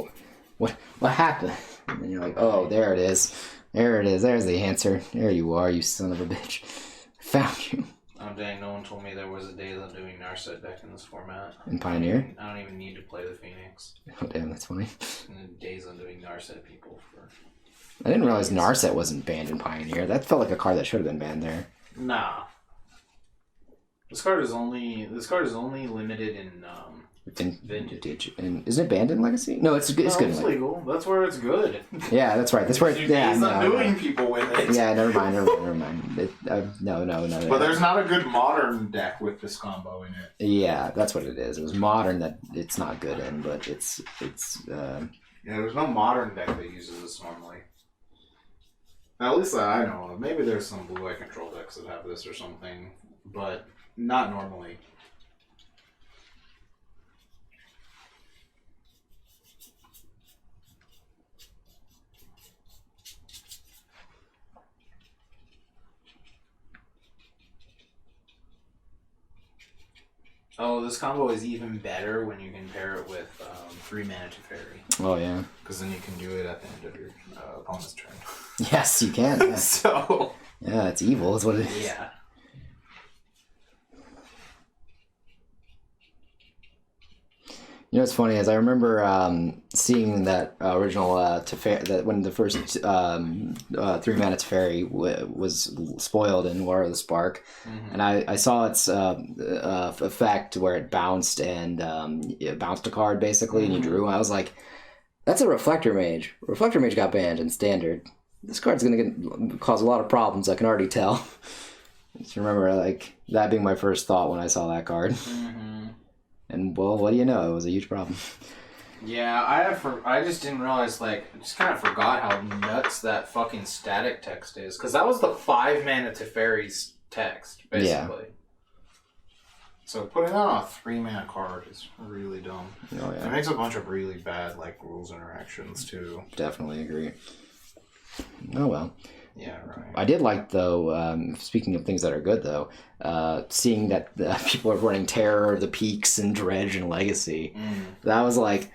what happened? And then you're like, oh, there it is. There it is. There's the answer. There you are, you son of a bitch. I found you. Oh dang, no one told me there was a Days Undoing Narset deck in this format. In Pioneer? I don't even need to play the Phoenix. Oh damn, that's funny. And then Days Undoing Narset people for... I didn't realize Narset wasn't banned in Pioneer. That felt like a card that should have been banned there. Nah. This card is only limited in Vintage. And isn't it banned in Legacy? No, it's good. It's good. It's legal. That's where it's good. Yeah, that's right. That's where. Days Undoing people with it. Yeah, never mind. No. But there's not a good modern deck with this combo in it. Yeah, that's what it is. It was modern that it's not good in, but it's. Yeah, there's no modern deck that uses this normally. At least that I know of. Maybe there's some blue-eye control decks that have this or something, but not normally. Oh, this combo is even better when you can pair it with 3 mana Teferi. Oh yeah. Because then you can do it at the end of your opponent's turn. Yes, you can. Yeah. So. Yeah, it's evil. Is what it is. Yeah. You know what's funny is I remember seeing that original Teferi, that when the first 3 mana Teferi was spoiled in War of the Spark, and I saw its effect where it bounced and it bounced a card basically, and you drew. I was like, that's a Reflector Mage. Reflector Mage got banned in Standard. This card's gonna cause a lot of problems. I can already tell. Just remember like that being my first thought when I saw that card. And well, what do you know? It was a huge problem. Yeah, I just didn't realize, like, I just kind of forgot how nuts that fucking static text is. Because that was the 5 mana Teferi's text, basically. Yeah. So putting that on a 3 mana card is really dumb. Oh, yeah. It makes a bunch of really bad, like, rules interactions, too. Definitely agree. Oh, well. Yeah, right. I did like, though, speaking of things that are good, though, seeing that people are running Terror, the Peaks, and Dredge and Legacy. That was like,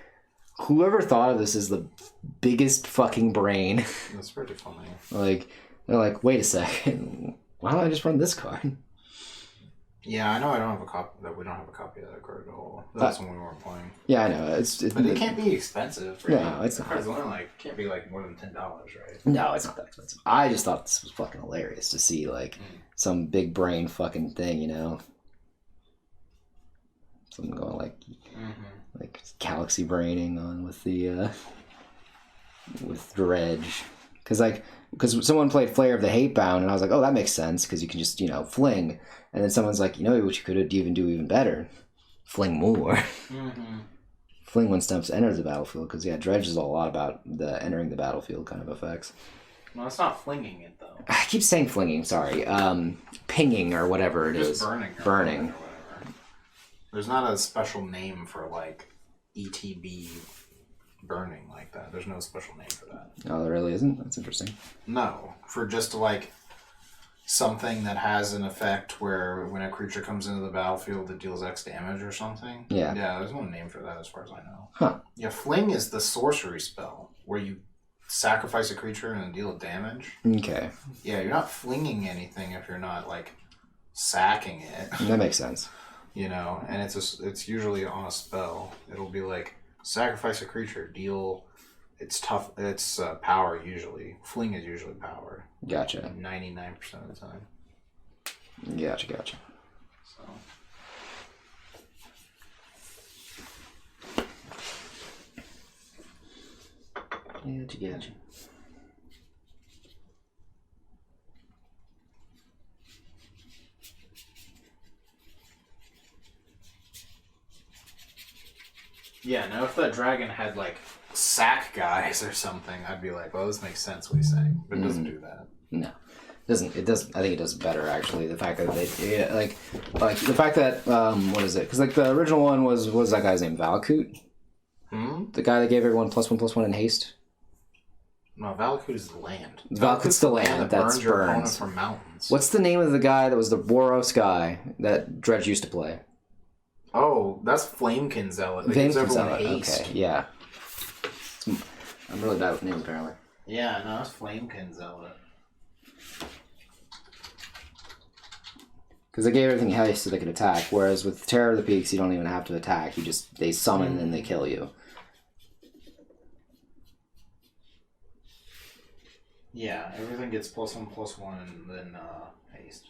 whoever thought of this is the biggest fucking brain. That's pretty funny. Like, they're like, wait a second, why don't I just run this card? Yeah, I know I don't have a copy. That we don't have a copy of that card at all. That's when we weren't playing. Yeah, I know. But it can't be expensive. Right? No, it's not. It's only like can't be like more than $10, right? No, it's not that expensive. I just thought this was fucking hilarious to see like some big brain fucking thing, you know. Something going like galaxy braining on with the with Dredge, because someone played Flare of the Hatebound and I was like, oh, that makes sense because you can just fling, and then someone's like, what you could even do even better, fling more. Fling when stumps enters the battlefield, because Dredge is a lot about the entering the battlefield kind of effects. No, it's not flinging it though. I keep saying flinging, sorry. Pinging or whatever it is. Burning. There's not a special name for like ETB burning like that. There's no special name for that. Oh, there really isn't? That's interesting. No, for just like something that has an effect where when a creature comes into the battlefield it deals X damage or something. Yeah, there's no name for that as far as I know. Huh. Yeah, fling is the sorcery spell where you sacrifice a creature and deal damage. Okay. Yeah, you're not flinging anything if you're not like sacking it. That makes sense. And it's usually on a spell. It'll be like sacrifice a creature, deal its power usually. Fling is usually power. Gotcha. 99% of the time. Gotcha. So. Gotcha. Yeah, now if that dragon had like sack guys or something, I'd be like, well, this makes sense what he's saying, but it doesn't do that. No, it doesn't. I think it does better actually. The fact that they like the fact that what is it? Because like the original one was that guy's name, Valakut? The guy that gave everyone +1/+1 in haste. No, Valakut is the land. Valakut's the land that burns your opponent burns from mountains. What's the name of the guy that was the Boros guy that Dredge used to play? Oh, that's Flamekin Zealot. Flamekin Zealot. Okay, yeah. I'm really bad with names apparently. Yeah, no, it's Flamekin Zealot. Because they gave everything haste so they could attack. Whereas with Terror of the Peaks, you don't even have to attack. They summon and they kill you. Yeah, everything gets +1/+1 and then haste.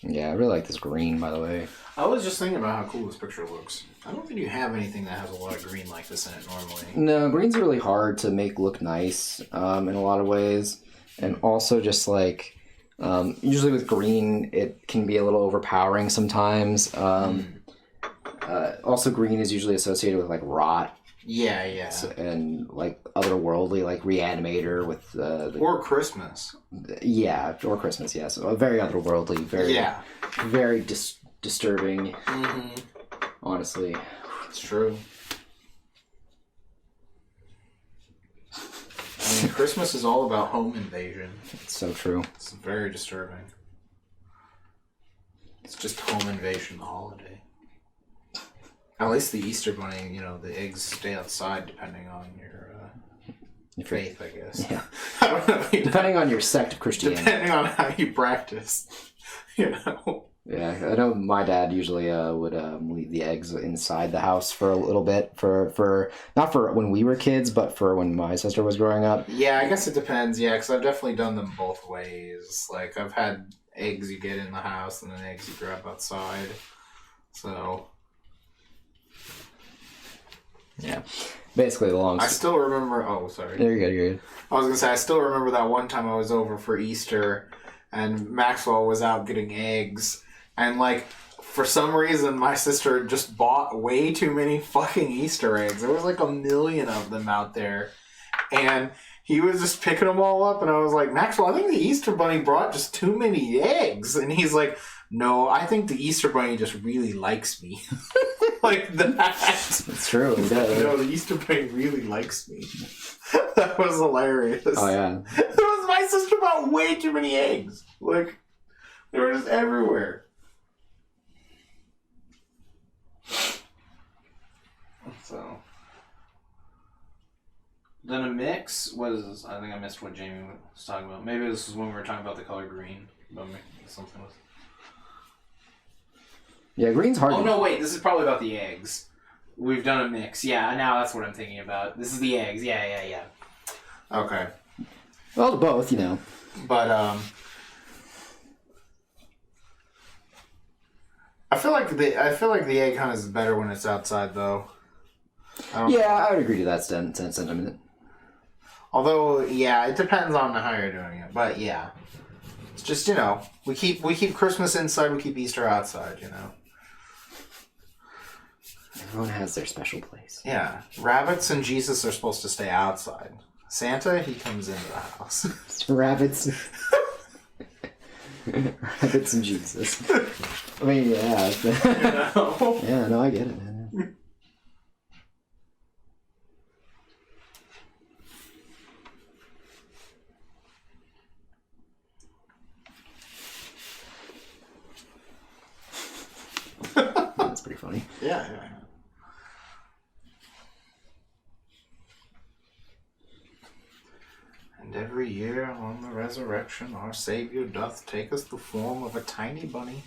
Yeah, I really like this green, by the way. I was just thinking about how cool this picture looks. I don't think you have anything that has a lot of green like this in it normally. No, green's really hard to make look nice in a lot of ways. And also just like, usually with green, it can be a little overpowering sometimes. Also, green is usually associated with like rot. Yeah. And like otherworldly, like Reanimator with or Christmas. Yeah, or Christmas, yes. So very otherworldly, very disturbing. Mm-hmm. Honestly, it's true. I mean, Christmas is all about home invasion. It's so true. It's very disturbing. It's just home invasion, the holiday. At least the Easter Bunny, you know, the eggs stay outside depending on your faith, I guess. Yeah. I don't know. Depending on your sect of Christianity. Depending on how you practice, you know. Yeah, I know my dad usually would leave the eggs inside the house for a little bit for not for when we were kids, but for when my sister was growing up. Yeah, I guess it depends. Yeah, because I've definitely done them both ways. Like I've had eggs you get in the house and then eggs you grab outside. So yeah, basically the long. I still remember. Oh, sorry. You're good. You're good. I was gonna say I still remember that one time I was over for Easter, and Maxwell was out getting eggs. And, like, for some reason, my sister just bought way too many fucking Easter eggs. There was, like, 1 million of them out there. And he was just picking them all up. And I was like, Maxwell, I think the Easter Bunny brought just too many eggs. And he's like, no, I think the Easter Bunny just really likes me. Like that. It's true. He does. No, the Easter Bunny really likes me. That was hilarious. Oh, yeah. It was my sister bought way too many eggs. Like, they were just everywhere. So then a mix was, I think I missed what Jamie was talking about. Maybe this is when we were talking about the color green. But something was. Yeah, green's hard. Oh no, wait, this is probably about the eggs. We've done a mix. Yeah, now that's what I'm thinking about. This is the eggs. Yeah. Okay. Well, both, you know. But I feel like the egg hunt is better when it's outside though. I would agree to that sentiment. Although, yeah, it depends on how you're doing it. But yeah, it's just, you know, we keep Christmas inside, we keep Easter outside. You know. Everyone has their special place. Yeah, rabbits and Jesus are supposed to stay outside. Santa, he comes into the house. Rabbits. Rabbits and Jesus. I mean, yeah. You know? Yeah, no, I get it, man. That's pretty funny. Yeah. And every year on the resurrection, our Savior doth take us the form of a tiny bunny.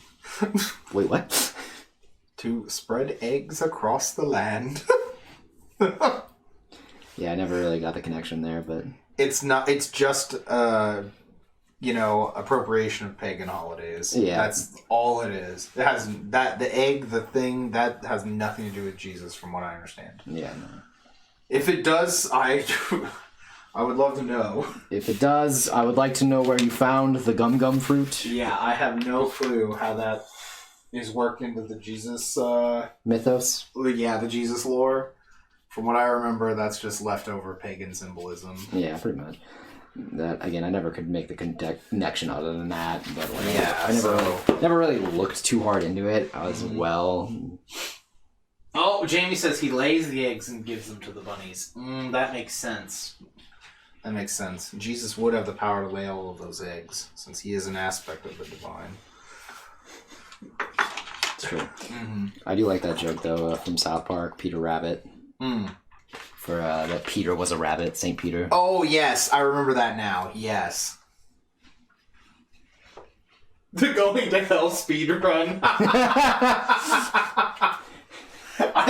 Wait, what? To spread eggs across the land. Yeah, I never really got the connection there, but it's just appropriation of pagan holidays. Yeah. That's all it is. It has the egg, the thing, that has nothing to do with Jesus from what I understand. Yeah, no. If it does, I would love to know. If it does, I would like to know where you found the gum fruit. Yeah, I have no clue how that is worked into the Jesus mythos. Yeah, the Jesus lore. From what I remember, that's just leftover pagan symbolism. Yeah, pretty much. That again, I never could make the connection other than that. But like, yeah, I never really looked too hard into it. I was Oh, Jamie says he lays the eggs and gives them to the bunnies. That makes sense. That makes sense. Jesus would have the power to lay all of those eggs, since he is an aspect of the divine. It's true. Mm-hmm. I do like that joke though from South Park, Peter Rabbit. Mm. For that Peter was a rabbit, Saint Peter. Oh yes, I remember that now. Yes. The going to hell speed run. I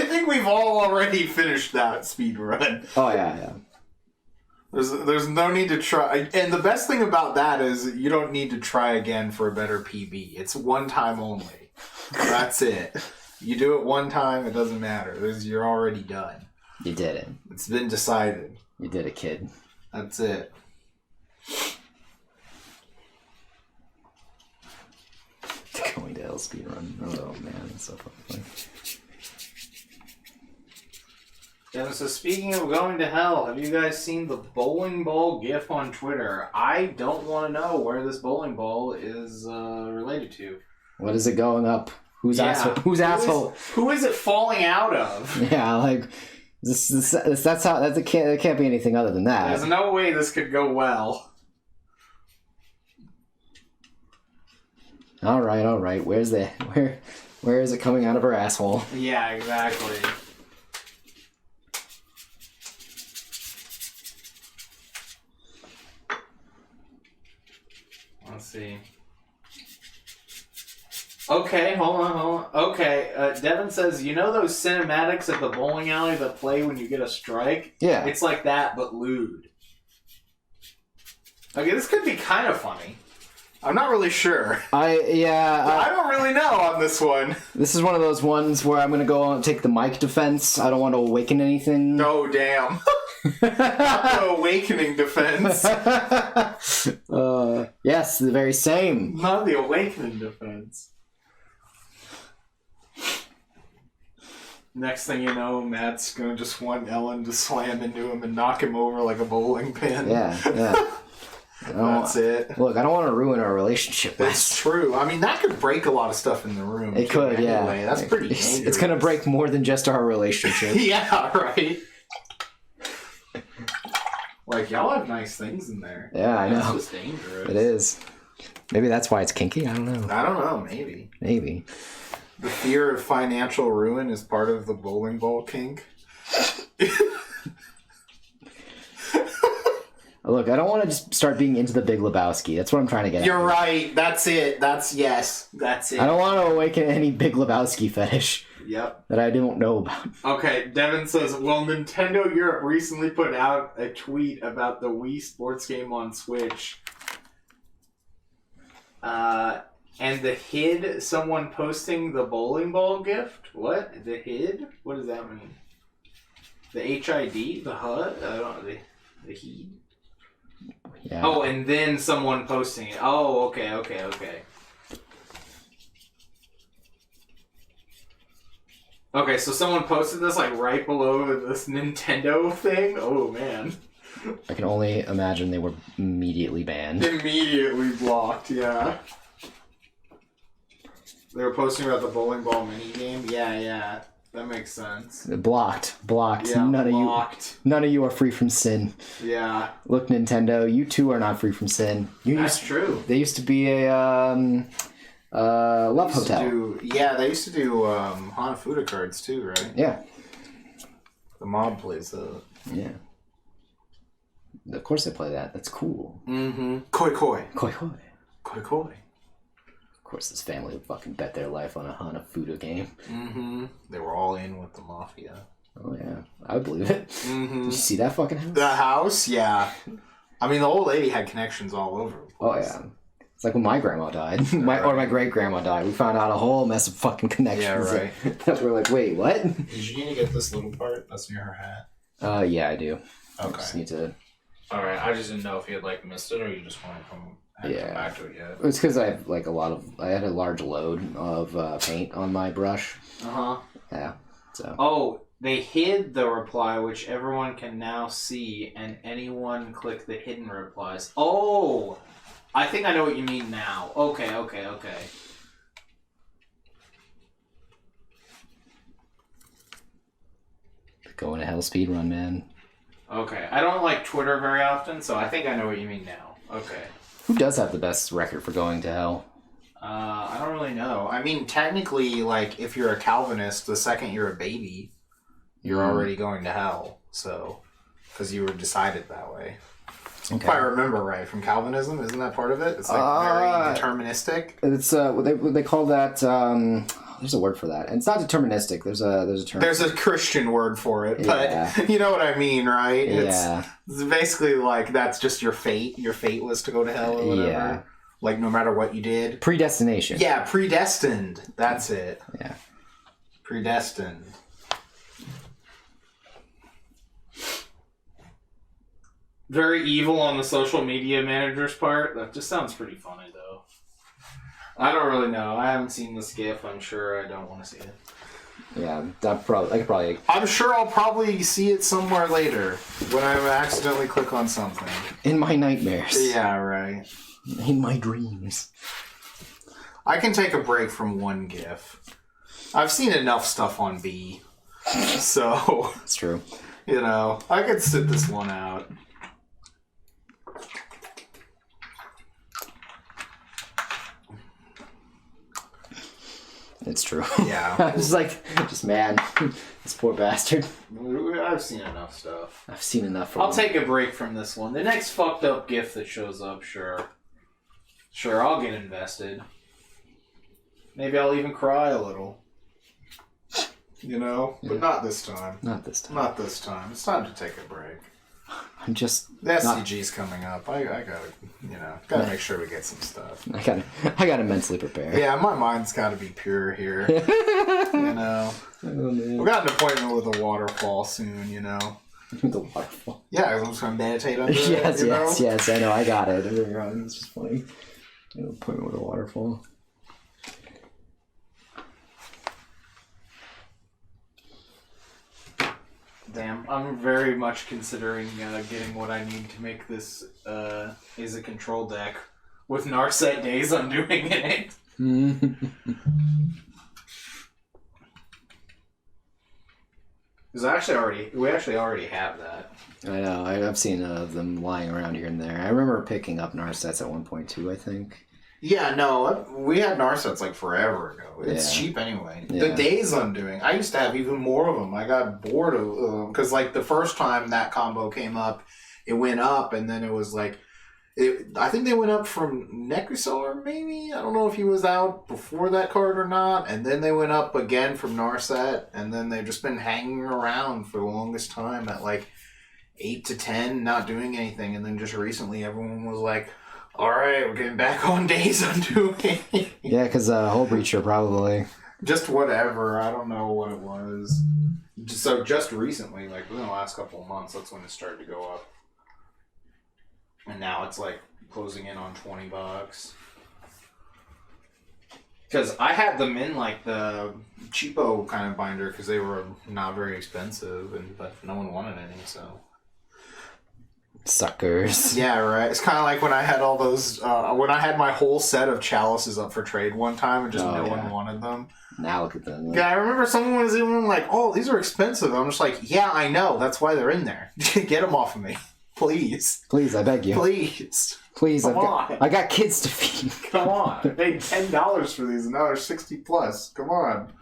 think we've all already finished that speed run. Oh yeah. There's no need to try, and the best thing about that is you don't need to try again for a better PB. It's one time only. That's it. You do it one time, it doesn't matter. You're already done. You did it. It's been decided. You did it, kid. That's it. Going to hell speedrun. Oh man, that's so fucking funny. Yeah, so speaking of going to hell, have you guys seen the bowling ball gif on Twitter? I don't want to know where this bowling ball is related to. What is it going up? Who's asshole? Who's asshole? Who is it falling out of? Yeah, like that's how it can't be anything other than that. There's no way this could go well. All right. Where is it coming out of her asshole? Yeah, exactly. Let's see. Okay, hold on. Okay, Devin says, you know those cinematics at the bowling alley that play when you get a strike? Yeah. It's like that, but lewd. Okay, this could be kind of funny. I'm not really sure. I don't really know on this one. This is one of those ones where I'm gonna go and take the mic defense. I don't want to awaken anything. Oh, damn. Not the awakening defense. Yes, the very same. Not the awakening defense. Next thing you know, Matt's gonna just want Ellen to slam into him and knock him over like a bowling pin. Yeah. That's it. Look, I don't want to ruin our relationship. That's true. I mean, that could break a lot of stuff in the room. It could, anyway. yeah. That's pretty dangerous. It's going to break more than just our relationship. Yeah, right. Like, y'all have nice things in there. Yeah, I know. It's just dangerous. It is. Maybe that's why it's kinky. I don't know. I don't know. Maybe. The fear of financial ruin is part of the bowling ball kink. Look, I don't want to just start being into the Big Lebowski. That's what I'm trying to get at. You're right. That's it. That's it. I don't want to awaken any Big Lebowski fetish. Yep. That I don't know about. Okay, Devin says, well, Nintendo Europe recently put out a tweet about the Wii sports game on Switch. And the HID, someone posting the bowling ball gift? What? The HID? What does that mean? The HID? The HUD? I don't know. The HID? Yeah. Oh, and then someone posting it. Oh, okay. Okay, so someone posted this like right below this Nintendo thing? Oh, man. I can only imagine they were immediately banned. Immediately blocked, yeah. They were posting about the bowling ball minigame? Yeah. That makes sense. Blocked. Yeah, blocked. None of you are free from sin. Yeah. Look, Nintendo, you too are not free from sin. That's true. They used to be a love hotel. They used to do Hanafuda cards too, right? Yeah. The mob plays those. Yeah. Of course they play that. That's cool. Mm-hmm. Koi Koi. Of course, this family would fucking bet their life on a Hanafuda game. Mm-hmm. They were all in with the mafia. Oh yeah, I would believe it. Mm-hmm. Did you see that fucking house? The house, yeah. I mean, the old lady had connections all over the place. Oh yeah. It's like when my grandma died, or my great grandma died. We found out a whole mess of fucking connections. Yeah, right. That we're like, wait, what? Did you need to get this little part that's near her hat? Yeah, I do. Okay. I just need to. All right. I just didn't know if you had missed it or you just want to come back to it yet. It's because I have I had a large load of paint on my brush. Yeah. So. Oh, they hid the reply, which everyone can now see, and anyone click the hidden replies. Oh, I think I know what you mean now. Okay. Going to hell speedrun, man. Okay, I don't like Twitter very often, so I think I know what you mean now. Okay. Who does have the best record for going to hell? I don't really know. I mean, technically, like, if you're a Calvinist, the second you're a baby, you're already going to hell. So, because you were decided that way. Okay. If I remember right from Calvinism, isn't that part of it? It's like very deterministic. It's what they call that. There's a word for that, and it's not deterministic. There's a term. There's a Christian word for it, but you know what I mean, right? Yeah. It's basically like that's just your fate. Your fate was to go to hell or whatever. Yeah. Like no matter what you did. Predestination. Yeah, predestined. That's it. Yeah. Predestined. Very evil on the social media manager's part. That just sounds pretty funny, though. I don't really know. I haven't seen this GIF. I'm sure I don't want to see it. Yeah, I could probably. I'm sure I'll probably see it somewhere later when I accidentally click on something. In my nightmares. Yeah, right. In my dreams. I can take a break from one GIF. I've seen enough stuff on B. So, It's true. you know, I could sit this one out. It's true. Yeah. I was like, man, this poor bastard. I've seen enough stuff. I've seen enough. I'll take a break from this one. The next fucked up GIF that shows up, sure. Sure, I'll get invested. Maybe I'll even cry a little. You know? But not this time. Not this time. Not this time. It's time to take a break. I'm just. The SCG's coming up. I gotta make sure we get some stuff. I gotta mentally prepare. Yeah, my mind's gotta be pure here. You know? Oh, man. We got an appointment with a waterfall soon, you know? The waterfall. Yeah, I'm just gonna meditate under it. Yes, you yes, know? I know. I got it. Don't get me wrong. It's just funny. An appointment with a waterfall. Damn, I'm very much considering getting what I need to make this is a control deck with Narset Days Undoing in it. Because we actually already have that. I know. I've seen them lying around here and there. I remember picking up Narsets at 1.2, I think. Yeah, no, we had Narsets like forever ago. It's cheap anyway. Yeah. The Days Undoing, I used to have even more of them. I got bored of them because like the first time that combo came up, it went up and then it was like, I think they went up from Necrosaur maybe? I don't know if he was out before that card or not. And then they went up again from Narset and then they've just been hanging around for the longest time at like 8 to 10, not doing anything. And then just recently everyone was like, all right, we're getting back on Days Undoing. Yeah, because Hull Breacher probably. Just whatever. I don't know what it was. So just recently, like within the last couple of months, that's when it started to go up. And now it's like closing in on $20. Because I had them in like the cheapo kind of binder because they were not very expensive, but no one wanted any, so. Suckers. Yeah, right. It's kind of like when I had all those, when I had my whole set of chalices up for trade one time and just no one wanted them. Now look at them. Like... Yeah, I remember someone was even like, oh, these are expensive. I'm just like, yeah, I know. That's why they're in there. Get them off of me. Please. Please, I beg you. Please. Please, Come on. I got kids to feed. Come on. I paid $10 for these and now they're 60 plus. Come on.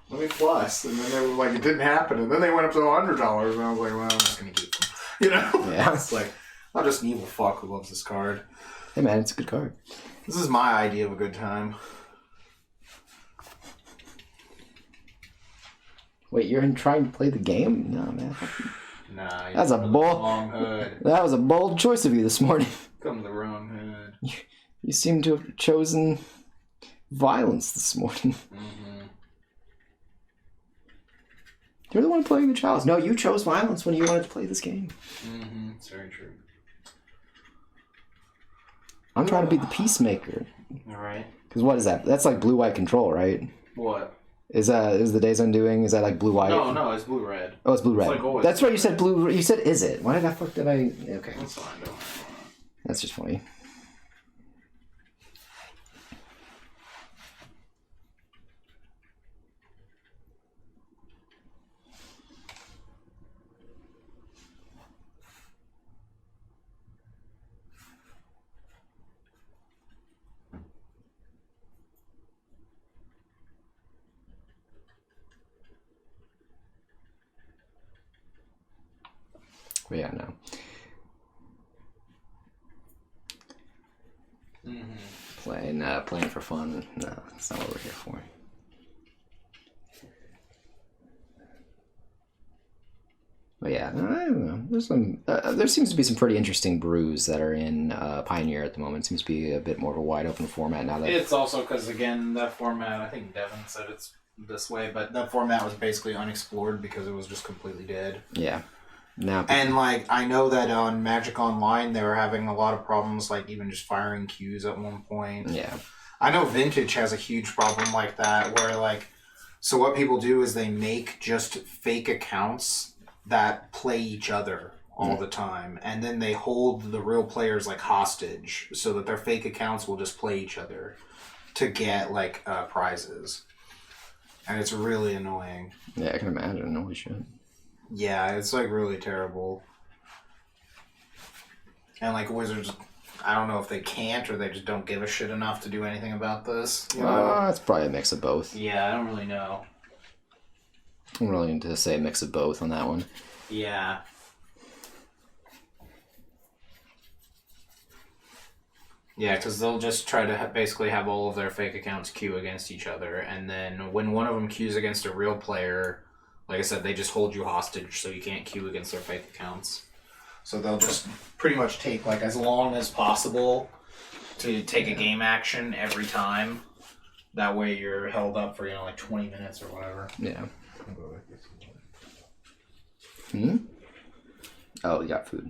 Let me plus. And then they were like, it didn't happen. And then they went up to $100 and I was like, well, I'm just going to keep them. You know? Yeah. It's like, I'm just an evil fuck who loves this card. Hey man, it's a good card. This is my idea of a good time. Wait, you're trying to play the game? No, man. Nah, That's a long hood. That was a bold choice of you this morning. Come to the wrong hood. You seem to have chosen violence this morning. Mm-hmm. You're the one playing the chalice. No, you chose violence when you wanted to play this game. Mm-hmm. It's very true. I'm trying to be the peacemaker. All right. Because what is that? That's like blue-white control, right? What? Is the Days Undoing? Is that like blue-white? No, it's blue-red. Oh, it's blue-red. It's like always. That's right. You said blue. You said is it? Why did I? Okay. That's fine, though. That's just funny. But yeah, no. Playing for fun. No, that's not what we're here for. But yeah, I don't know. There's some. There seems to be some pretty interesting brews that are in Pioneer at the moment. Seems to be a bit more of a wide open format now. That it's also because again that format. I think Devin said it's this way, but That format was basically unexplored because it was just completely dead. yeah. Now And like I know that on Magic Online they were having a lot of problems, like even just firing queues at one point. yeah. I know Vintage has a huge problem like that, where like, so what people do is they make just fake accounts that play each other all the time, and then they hold the real players like hostage so that their fake accounts will just play each other to get like prizes, and it's really annoying. Yeah, I can imagine. Holy shit. Yeah, it's like really terrible. And like Wizards, I don't know if they can't or they just don't give a shit enough to do anything about this. You know? It's probably a mix of both. yeah, I don't really know. I'm willing to say a mix of both on that one. Yeah. Yeah, because they'll just try to basically have all of their fake accounts queue against each other, and then when one of them queues against a real player, like I said, they just hold you hostage so you can't queue against their fake accounts. So they'll just pretty much take like as long as possible to take a game action every time. That way you're held up for, like 20 minutes or whatever. Yeah. Hmm? Oh, you got food.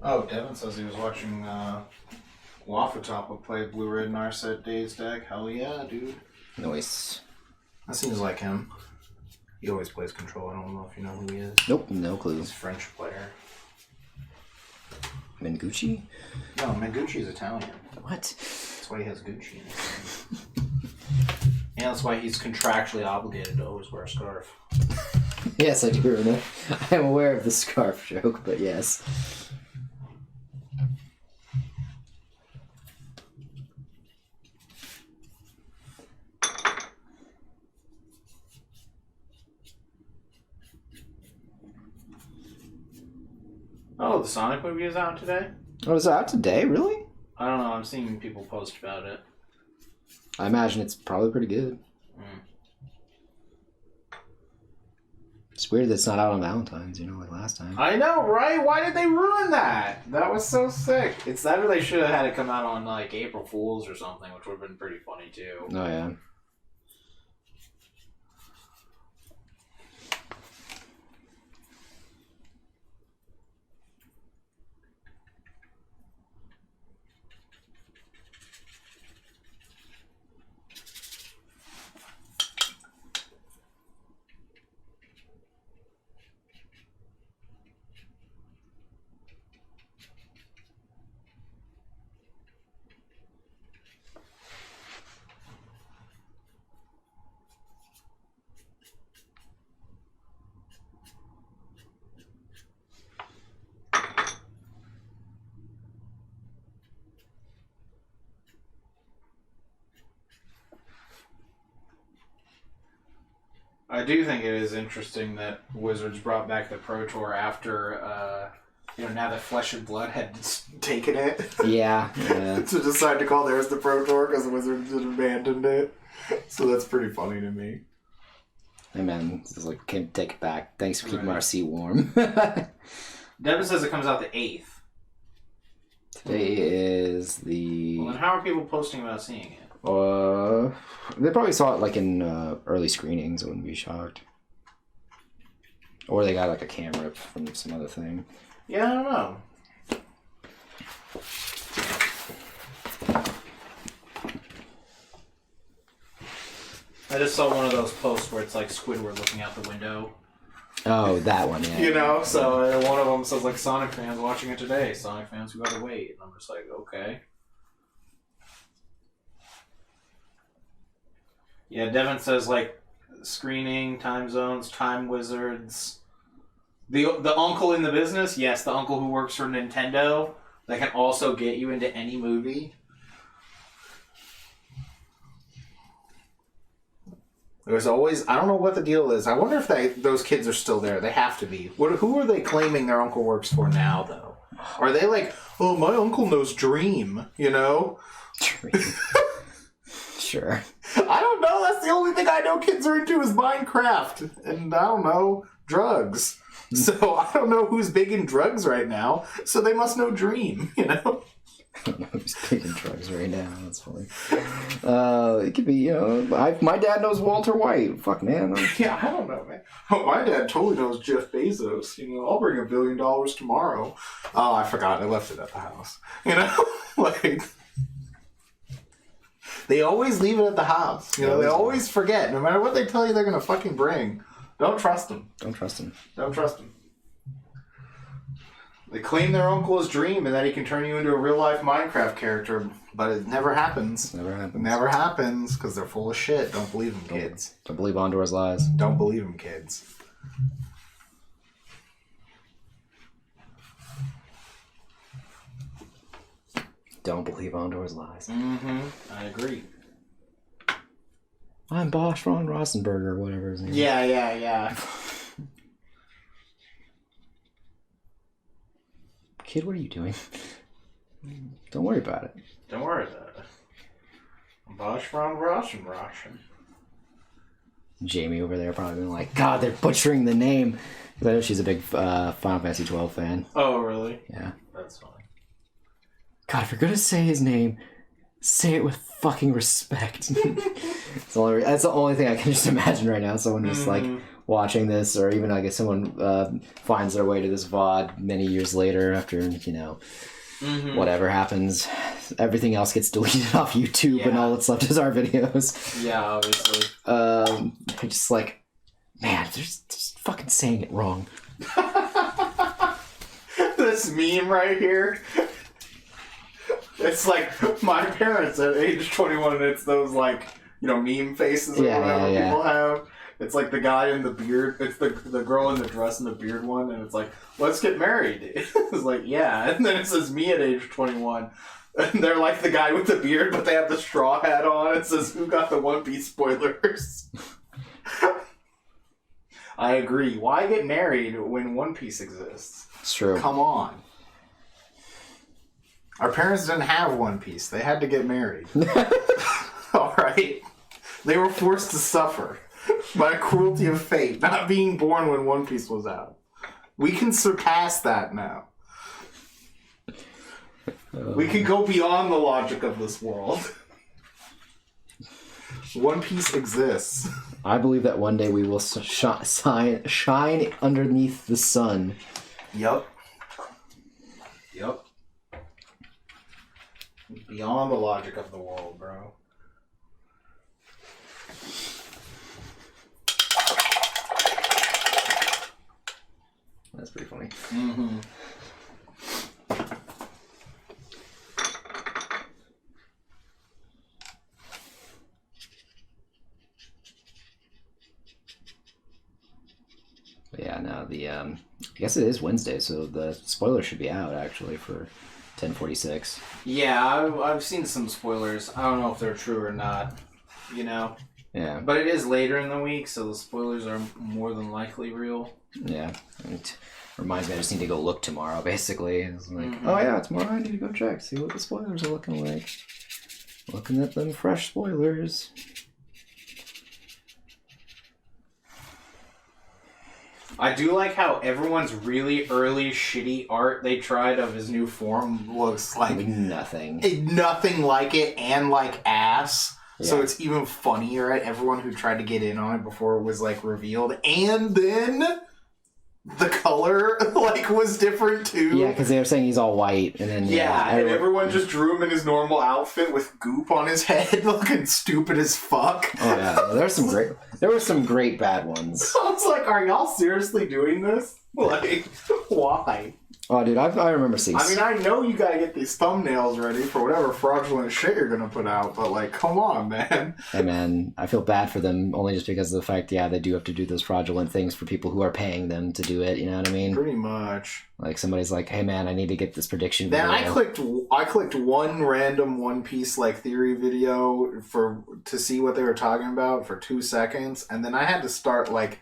Oh, Devin says he was watching Wafatapa play Blue Red Narset Days deck. Hell yeah, dude. Nice. That seems like him. He always plays control. I don't know if you know who he is. Nope, no clue. He's a French player. Mengucci? No, Mengucci's Italian. What? That's why he has Gucci in his name. Yeah, that's why he's contractually obligated to always wear a scarf. Yes, I do know. I am aware of the scarf joke, but yes. Oh, the Sonic movie is out today? Oh, is it out today? Really? I don't know. I'm seeing people post about it. I imagine it's probably pretty good. It's weird that it's not out on Valentine's, like last time. I know, right? Why did they ruin that? That was so sick. It's that, or they should have had it come out on like April Fools or something, which would have been pretty funny too. Oh, yeah. I do think it is interesting that Wizards brought back the Pro Tour after, now that Flesh and Blood had Taking it. Yeah. To decide to call theirs the Pro Tour because the Wizards had abandoned it. So that's pretty funny to me. Hey, man, this is like, can't take it back. Thanks for keeping our seat warm. Devin says it comes out the 8th. Today is the... Well, then how are people posting about seeing it? They probably saw it like in early screenings. I wouldn't be shocked. Or they got like a camera from some other thing. Yeah, I don't know. I just saw one of those posts where it's like Squidward looking out the window Oh, that one, yeah. You know, so one of them says like Sonic fans watching it today. Sonic fans who gotta wait. And I'm just like, okay. Yeah, Devin says like screening, time zones, time wizards. The uncle in the business, yes, the uncle who works for Nintendo that can also get you into any movie. There's always, I don't know what the deal is. I wonder if those kids are still there. They have to be. Who are they claiming their uncle works for now, though? Are they like, oh, my uncle knows Dream, you know? Dream. Sure. I don't know. That's the only thing I know kids are into is Minecraft. And I don't know, drugs. So I don't know who's big in drugs right now. So they must know Dream, you know? I don't know who's taking drugs right now. That's funny. It could be, you know, my dad knows Walter White. Fuck, man. Yeah, I don't know, man. Oh, my dad totally knows Jeff Bezos. You know, I'll bring $1 billion tomorrow. Oh, I forgot. I left it at the house. You know? Like, they always leave it at the house. You know, they always forget. No matter what they tell you they're going to fucking bring. Don't trust them. Don't trust him. Don't trust them. They claim their uncle is Dream and that he can turn you into a real-life Minecraft character, but it never happens. Never happens. It never happens because they're full of shit. Don't believe them, kids. Don't believe Ondor's lies. Don't believe them, kids. Don't believe Ondor's lies. Mm-hmm. I agree. I'm Bosch von Rosenberger or whatever his name is. Yeah. Kid, what are you doing? Don't worry about it. Don't worry about it. Bosch von Rosenbrachen. Jamie over there probably been like, God, they're butchering the name. 'Cause I know she's a big Final Fantasy 12 fan. Oh, really? Yeah. That's funny. God, if you're gonna say his name, say it with fucking respect. That's the only thing I can just imagine right now. Someone just like watching this, or even I guess someone finds their way to this VOD many years later after, you know, whatever happens. Everything else gets deleted off YouTube and all that's left is our videos. Yeah, obviously. They're just like, man, they're just fucking saying it wrong. This meme right here. It's like my parents at age 21, and it's those like, you know, meme faces or whatever people have. It's like the guy in the beard. It's the girl in the dress and the beard one, and it's like, let's get married. It's like, yeah. And then it says me at age 21. And they're like the guy with the beard, but they have the straw hat on. It says, who got the One Piece spoilers? I agree. Why get married when One Piece exists? It's true. Come on. Our parents didn't have One Piece. They had to get married. All right? They were forced to suffer by a cruelty of fate, not being born when One Piece was out. We can surpass that now. We can go beyond the logic of this world. One Piece exists. I believe that one day we will shine underneath the sun. Yep. Beyond the logic of the world, bro. That's pretty funny. Mm-hmm. But yeah, no, I guess it is Wednesday, so the spoiler should be out actually for 10:46. Yeah, I've seen some spoilers. I don't know if they're true or not, you know? Yeah. But it is later in the week, so the spoilers are more than likely real. Yeah. It reminds me I just need to go look tomorrow, basically. It's like, oh yeah, tomorrow I need to go check, see what the spoilers are looking like. Looking at them fresh spoilers. I do like how everyone's really early shitty art they tried of his new form Looks like nothing. Nothing like it, and like ass. Yeah. So it's even funnier at everyone who tried to get in on it before it was like revealed. And then the color like was different too. Yeah, because they were saying he's all white, and then and everyone just drew him in his normal outfit with goop on his head, looking stupid as fuck. Oh yeah, there were some great bad ones. I was like, are y'all seriously doing this? Like, why? Oh, dude, I remember seeing. I mean, I know you gotta get these thumbnails ready for whatever fraudulent shit you're gonna put out, but like, come on, man. Hey, man, I feel bad for them only just because of the fact, they do have to do those fraudulent things for people who are paying them to do it. You know what I mean? Pretty much. Like somebody's like, "Hey, man, I need to get this prediction." Then video. I clicked one random One Piece like theory video to see what they were talking about for 2 seconds, and then I had to start like.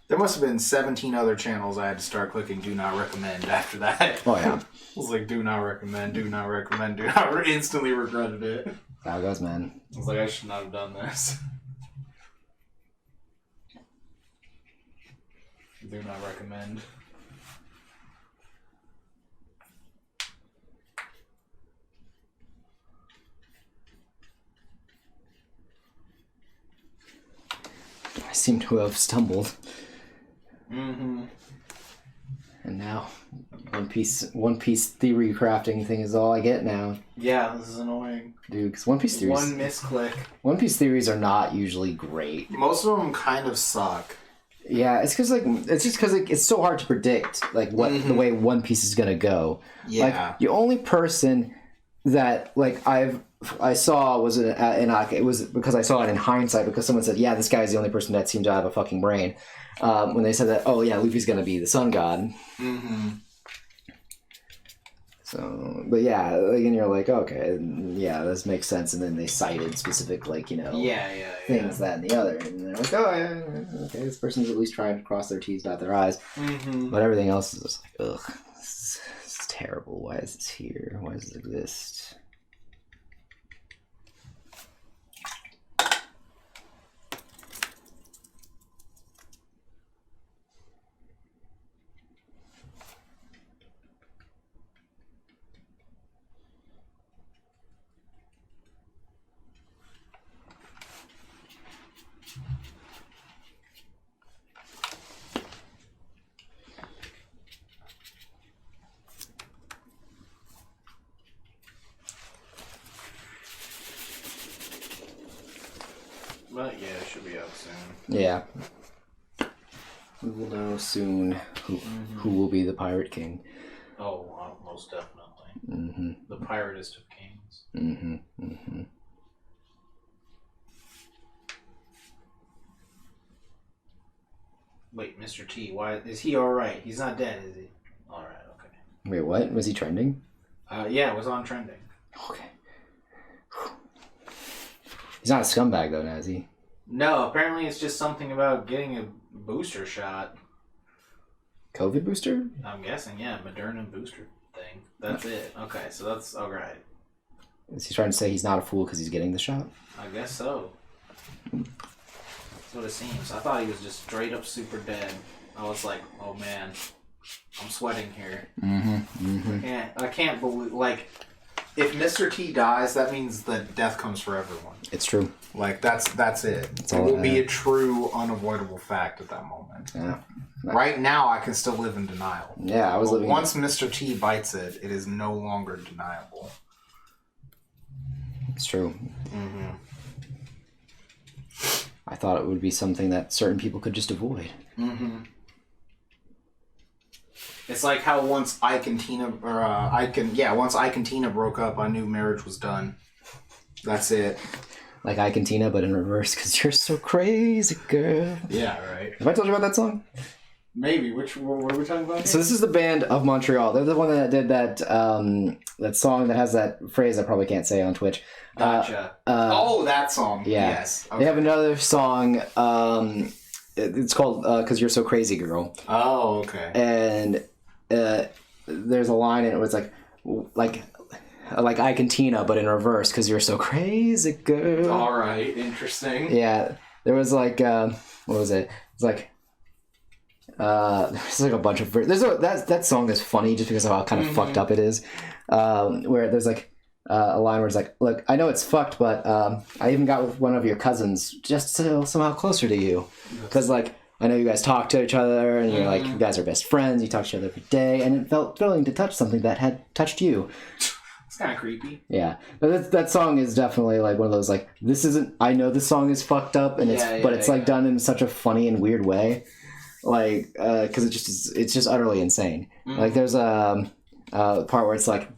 There must have been 17 other channels I had to start clicking do not recommend after that. Oh, yeah. I was like, do not recommend, do not recommend, do not instantly regretted it. How it goes, man. I was like, I should not have done this. Do not recommend. I seem to have stumbled. Mm-hmm. And now, One Piece theory crafting thing is all I get now. Yeah, this is annoying. Dude, because One Piece theories... One misclick. One Piece theories are not usually great. Most of them kind of suck. Yeah, it's because it's so hard to predict like what the way One Piece is gonna go. Yeah. Like the only person that like I saw was in Aquarius. It was because I saw it in hindsight because someone said, "Yeah, this guy is the only person that seemed to have a fucking brain." When they said that, oh yeah, Luffy's gonna be the sun god. Mm-hmm. So, but yeah, like, and you're like, okay, yeah, this makes sense. And then they cited specific, like, things, that, and the other. And they're like, oh, yeah, okay, this person's at least trying to cross their T's, dot their I's. Mm-hmm. But everything else is just like, ugh, this is terrible. Why is this here? Why does it exist? But yeah, it should be out soon. Yeah. We will know soon who will be the Pirate King. Oh, most definitely. Mm-hmm. The Piratist of Kings. Mm-hmm. Mm-hmm. Wait, Mr. T, why is he alright? He's not dead, is he? Alright, okay. Wait, what? Was he trending? Yeah, it was on trending. Okay. He's not a scumbag, though, now, is he? No, apparently it's just something about getting a booster shot. COVID booster? I'm guessing, yeah, Moderna booster thing. That's it. Okay, so that's alright. Is he trying to say he's not a fool because he's getting the shot? I guess so. That's what it seems. I thought he was just straight up super dead. I was like, oh man, I'm sweating here. Mm-hmm. Mm-hmm. I can't believe, like, if Mr. T dies, that means that death comes for everyone. It's true. Like, that's it. It will be a true, unavoidable fact at that moment. Yeah. Right now, I can still live in denial. Yeah, I was living... Once Mr. T bites it, it is no longer deniable. It's true. Mm-hmm. I thought it would be something that certain people could just avoid. Mm-hmm. It's like how once Ike and Tina broke up, I knew marriage was done. That's it. Like Ike and Tina, but in reverse, because you're so crazy, girl. Yeah, right. Have I told you about that song? Maybe. What are we talking about here? So this is the band of Montreal. They're the one that did that that song that has that phrase I probably can't say on Twitch. Gotcha. That song. Yeah. Yes. Okay. They have another song. It's called "Cause You're So Crazy, Girl." Oh, okay. And there's a line in it where it's like Ike and Tina, but in reverse. Cause you're so crazy, girl. All right. Interesting. Yeah. There was like what was it? It's like. There's like a bunch of that song is funny just because of how kind of fucked up it is. Where there's like a line where it's like, look, I know it's fucked, but I even got with one of your cousins just to somehow closer to you, because like I know you guys talk to each other, and you're like, you guys are best friends. You talk to each other every day, and it felt thrilling to touch something that had touched you. It's kind of creepy. Yeah, but that song is definitely like one of those like, this isn't. I know this song is fucked up, and it's like done in such a funny and weird way, like because it's just utterly insane. Like there's a part where it's like,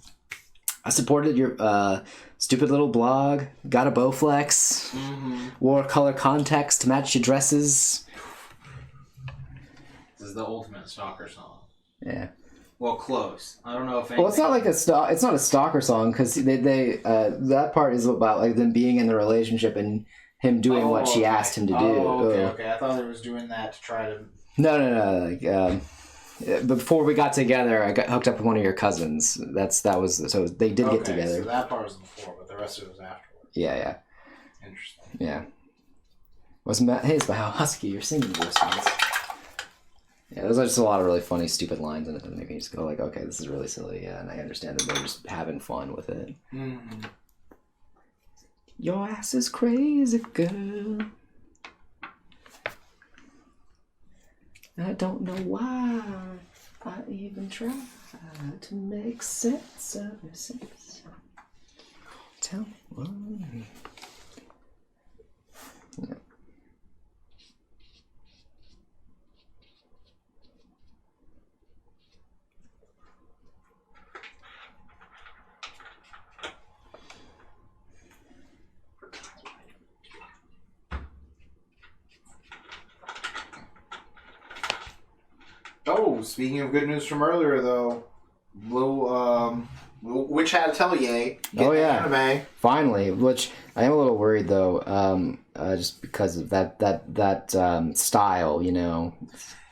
I supported your stupid little blog, got a Bowflex, wore color contacts to match your dresses. This is the ultimate stalker song. Yeah. Well, close. I don't know if. Well, it's not like it's not a stalker song because they that part is about like them being in the relationship and him doing what she asked him to do. Okay. I thought he was doing that to try to. No. Like, before we got together, I got hooked up with one of your cousins. That was so they did get together. So that part was before, but the rest of it was afterwards. Yeah. Interesting. Yeah. Wasn't that his, but how husky your singing voice was. Yeah, there's just a lot of really funny, stupid lines in it that make me just go like, okay, this is really silly, yeah, and I understand that they're just having fun with it. Your ass is crazy, girl. I don't know why I even try to make sense of your sense. Tell me why. Yeah. Oh, speaking of good news from earlier, though, Witch Hat Atelier. Oh yeah, anime. Finally. Which I am a little worried though, just because of that style, you know.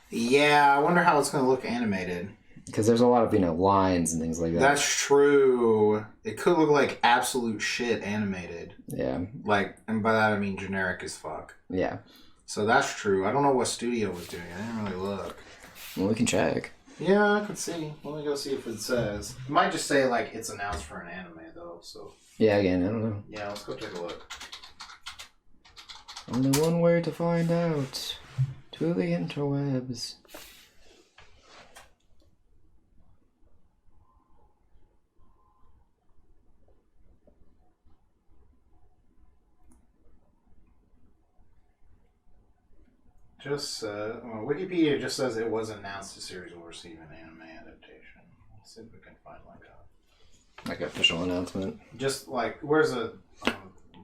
Yeah, I wonder how it's going to look animated. Because there's a lot of lines and things like that. That's true. It could look like absolute shit animated. Yeah. Like, and by that I mean generic as fuck. Yeah. So that's true. I don't know what studio was doing. I didn't really look. Well, we can check. Yeah, I could see. Let me go see if it says. It might just say, like, it's announced for an anime, though, so. Yeah, again, I don't know. Yeah, let's go take a look. Only one way to find out. To the interwebs. Wikipedia just says it was announced the series will receive an anime adaptation. Let's see if we can find Like an official announcement. just like where's a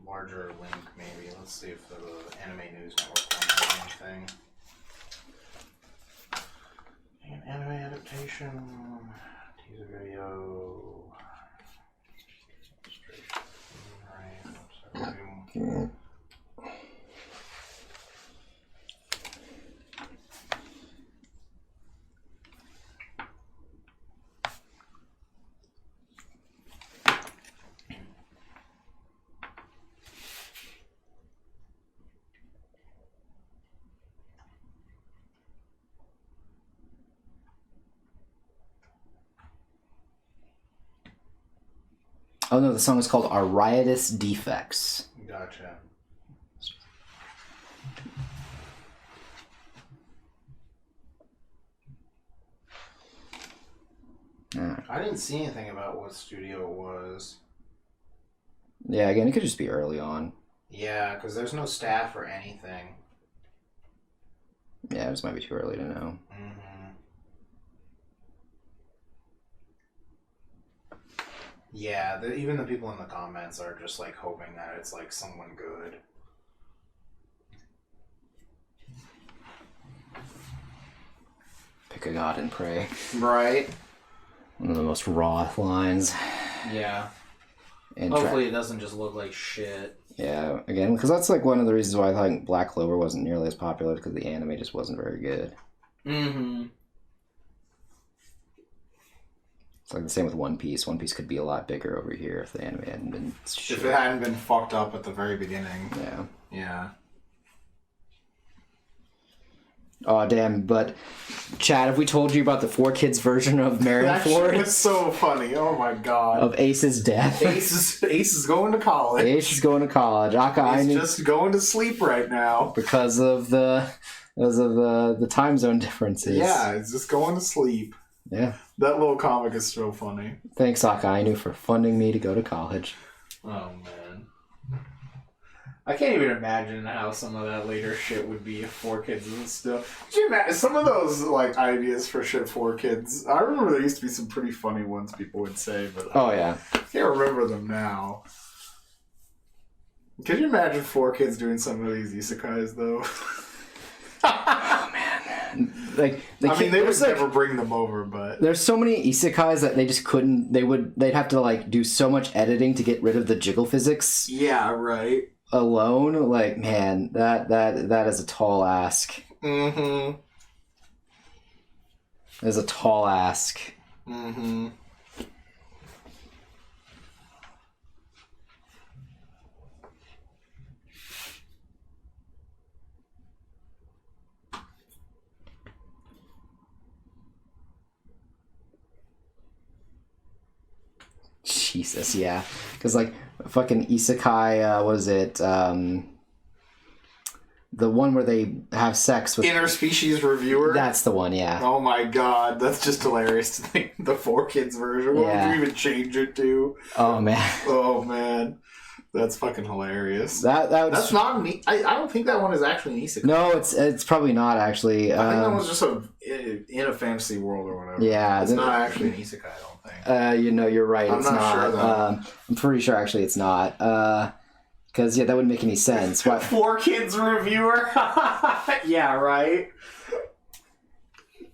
larger link maybe. Let's see if the Anime News Network one has anything. An anime adaptation, teaser video, illustration. Right. Oh no, the song is called Our Riotous Defects. Gotcha. I didn't see anything about what studio it was. Yeah, again, it could just be early on. Yeah, because there's no staff or anything. Yeah, it just might be too early to know. Yeah, even the people in the comments are just like hoping that it's like someone good. Pick a god and pray. Right. One of the most raw lines. Yeah. And hopefully it doesn't just look like shit. Yeah, again, because that's like one of the reasons why I think Black Clover wasn't nearly as popular, because the anime just wasn't very good. It's like the same with One Piece. One Piece could be a lot bigger over here if the anime hadn't been shit. If it hadn't been fucked up at the very beginning. Yeah. Yeah. Oh, damn, but Chad, have we told you about the 4Kids version of Marineford? That shit was so funny. Oh my god. Of Ace's death. Ace is going to college. Ace is going to college. Aka, He's just going to sleep right now. because of the because of the time zone differences. Yeah, it's just going to sleep. Yeah. That little comic is so funny. Thanks, Akainu, for funding me to go to college. Oh, man. I can't even imagine how some of that later shit would be if 4Kids isn't still... Could you imagine some of those like ideas for shit for kids? I remember there used to be some pretty funny ones people would say, but Oh, yeah. I can't remember them now. Could you imagine 4Kids doing some of these isekais though? Oh, man. Like, I mean, they would like, never bring them over, but there's so many isekais that they just couldn't... They'd have to, like, do so much editing to get rid of the jiggle physics yeah, right. alone. Like, man, that is a tall ask. Mm-hmm. That is a tall ask. Mm-hmm. Jesus, yeah. Because, like, fucking isekai, what is it? The one where they have sex with... Interspecies reviewer. That's the one, yeah. Oh my god, that's just hilarious to think the 4Kids version. What Yeah. would you even change it to? Oh, man. Oh man, that's fucking hilarious. That would... That's not an I don't think that one is actually an isekai. No, it's probably not, actually. I think that was just in a fantasy world or whatever. Yeah. It's not actually an isekai, I don't think. You know, you're right. I'm It's not not. sure, though. I'm pretty sure, actually, it's not. Because, yeah, that wouldn't make any sense. Why... 4Kids reviewer? Yeah, right?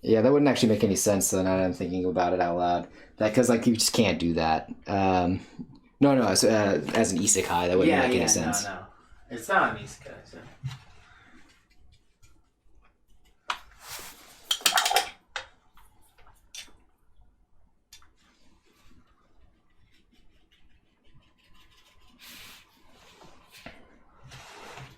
Yeah, that wouldn't actually make any sense, though, now that I'm thinking about it out loud. Because, like, you just can't do that. No, as an isekai, that wouldn't make any sense. No. It's not an isekai, so...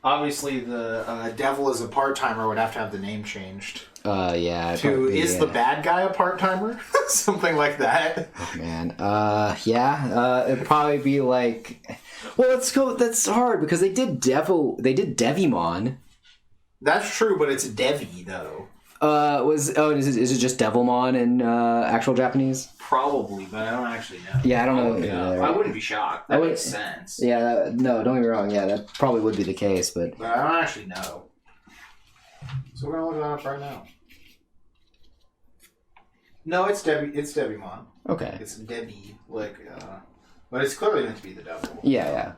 Obviously, the Devil is a part-timer would have to have the name changed. Yeah. To probably, is the bad guy a part-timer? Something like that. Oh, man. Yeah. It'd probably be like... Well, let's go... That's hard, because they did Devimon. That's true, but it's Devi, though. Is it just Devilmon in actual Japanese? Probably, but I don't actually know. Yeah, I don't know. Yeah. Yeah, I wouldn't be shocked. That makes sense. Yeah, no, don't get me wrong. Yeah, that probably would be the case, but... But I don't actually know. So we're gonna look it up right now. No, it's Debbie. It's Devimon. Okay. It's Debbie, but it's clearly meant to be the devil. Yeah.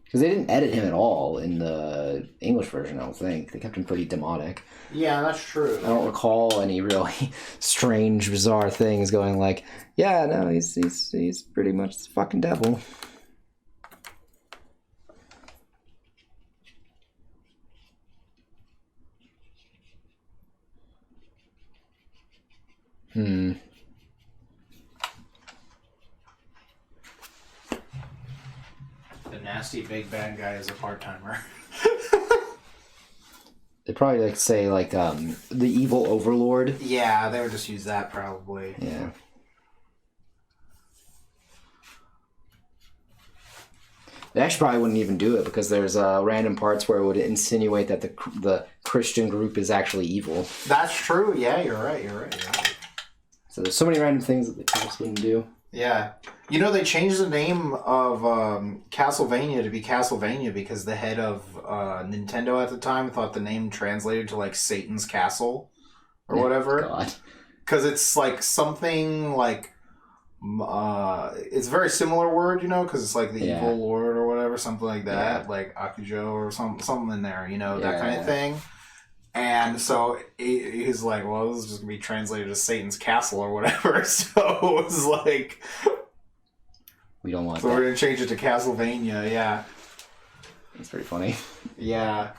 Because they didn't edit him at all in the English version, I don't think. They kept him pretty demonic. Yeah, that's true. I don't recall any really strange, bizarre things going like, yeah, no, he's pretty much the fucking devil. The nasty big bad guy is a part-timer. They'd probably like say like the evil overlord. Yeah, they would just use that probably. Yeah. They actually probably wouldn't even do it because there's random parts where it would insinuate that the Christian group is actually evil. That's true. Yeah, you're right. So there's so many random things that they just wouldn't do. Yeah. You know, they changed the name of Castlevania to be Castlevania because the head of Nintendo at the time thought the name translated to like Satan's Castle or whatever. God. Because it's like something like it's a very similar word, you know, because it's like the evil lord or whatever, something like that, like Akujo or something in there, you know, that kind of thing. And so he's like, well, this is just going to be translated as Satan's Castle or whatever. So it was like... We don't want So that. we're going to change it to Castlevania, yeah. That's pretty funny. Yeah.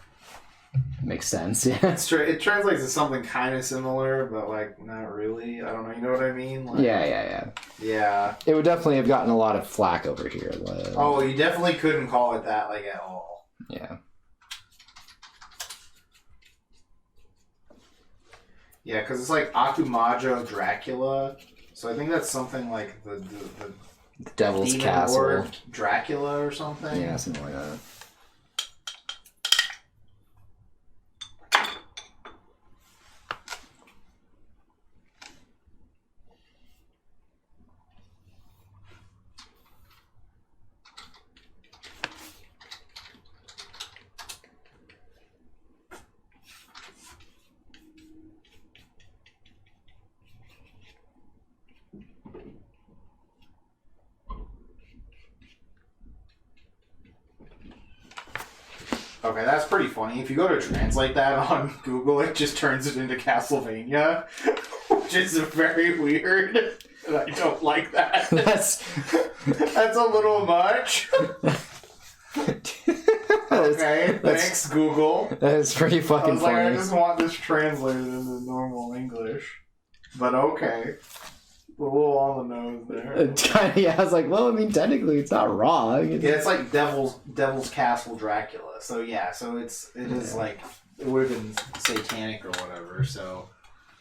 Makes sense, yeah. It translates to something kind of similar, but like, not really. I don't know, you know what I mean? Like, Yeah. It would definitely have gotten a lot of flack over here. Oh, you definitely couldn't call it that, like, at all. Yeah. Yeah, because it's like Akumajo Dracula. So I think that's something like the Devil's Demon Castle. Lord Dracula or something. Yeah, something like that. Okay, that's pretty funny. If you go to translate that on Google, it just turns it into Castlevania, which is very weird. And I don't like that. That's a little much. Okay, thanks, Google. That is pretty fucking I was like, funny. I just want this translated into normal English. But okay. A little on the nose there. Yeah, I was like, well, I mean, technically, it's not wrong. Yeah, it's like Devil's Castle Dracula. So yeah, so it is like it would have been satanic or whatever. So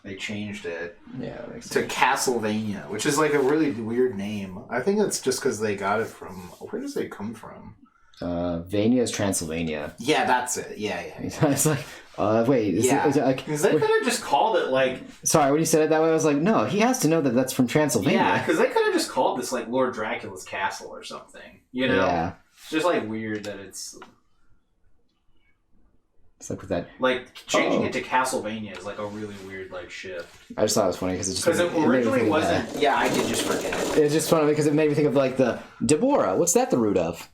they changed it That makes to sense. Castlevania, which is like a really weird name. I think it's just because they got it from where does it come from? Vania is Transylvania. Yeah, that's it. Yeah. It's like, wait, is it like? Because they could have just called it like. Sorry, when you said it that way, I was like, no, he has to know that that's from Transylvania. Yeah, because they could have just called this like Lord Dracula's castle or something. You know, Yeah. it's just like weird that it's It's like with that. like changing it to Castlevania is like a really weird like shift. I just thought it was funny because Because it made me originally think of wasn't. that. Yeah, I did just forget it. It's just funny because it made me think of like the Deborah. What's that the root of?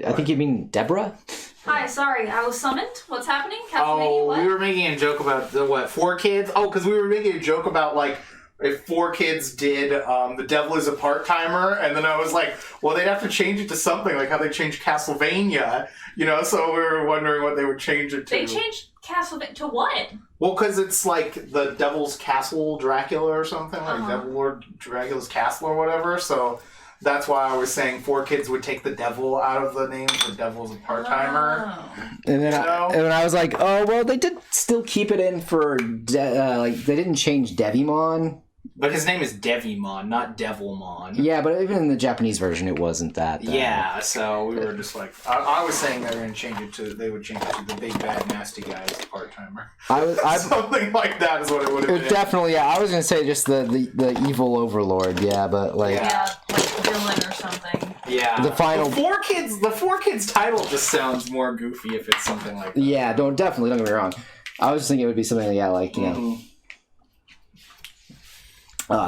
I think you mean Deborah. Hi, sorry, I was summoned. What's happening? Castlevania, Oh, what? we were making a joke about the what? 4 kids? Oh, because we were making a joke about like if 4 kids did the devil is a part timer, and then I was like, well, they'd have to change it to something like how they changed Castlevania, you know. So we were wondering what they would change it to. They changed Castlevania to what? Well, because it's like the Devil's Castle Dracula or something, like Uh-huh. Devil Lord Dracula's Castle or whatever. So that's why I was saying 4 kids would take the devil out of the name. The devil's a part timer. Oh. And then No. and I was like, oh well, they did still keep it in for like they didn't change Devimon. But his name is Devimon, not Devilmon. Yeah, but even in the Japanese version, it wasn't that. Yeah, so We were just like, I was saying they were going to change it to, they would change it to the big bad nasty guy as a part timer. I Something like that is what it would have been. definitely, yeah. I was gonna say just the evil overlord, yeah, but like Yeah, like villain or something. yeah. The final- The four kids title just sounds more goofy if it's something like that. yeah, don't get me wrong. I was just thinking it would be something, yeah, like you know,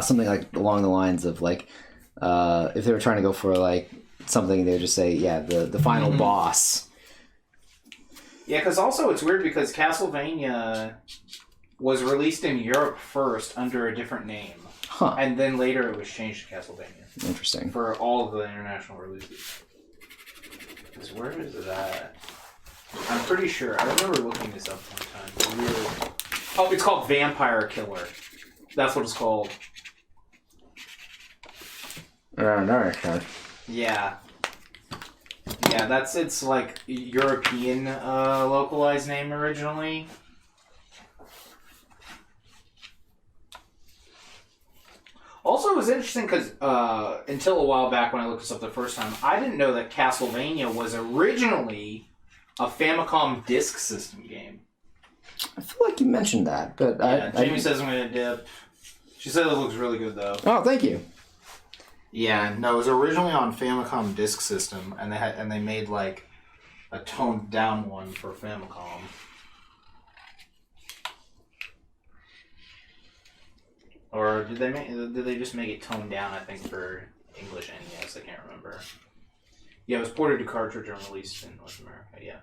something like along the lines of like if they were trying to go for like something, they would just say, yeah, the final boss. Yeah, because also it's weird because Castlevania was released in Europe first under a different name. Huh. And then later it was changed to Castlevania Interesting. for all of the international releases. Because where is it at? I'm pretty sure. I remember looking this up one time. Really. Oh, it's called Vampire Killer. That's what it's called. Yeah. Yeah, that's its like European localized name originally. Also, it was interesting because until a while back when I looked this up the first time, I didn't know that Castlevania was originally a Famicom Disk System game. I feel like you mentioned that, but Yeah, I Jamie says I'm going to dip. She said it looks really good though. oh, thank you. Yeah, no, it was originally on Famicom Disk System, and they made like a toned down one for Famicom. Or did they just make it toned down? I think for English NES, I can't remember. Yeah, it was ported to cartridge and released in North America. Yeah,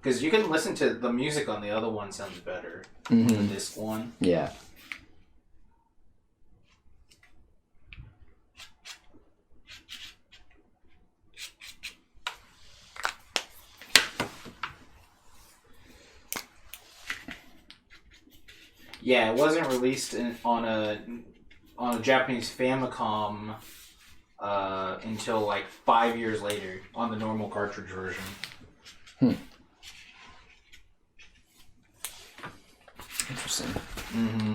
because you can listen to the music on the other one sounds better than the disc one. Yeah. Yeah, it wasn't released on a Japanese Famicom until like 5 years later on the normal cartridge version. Interesting. Mm-hmm.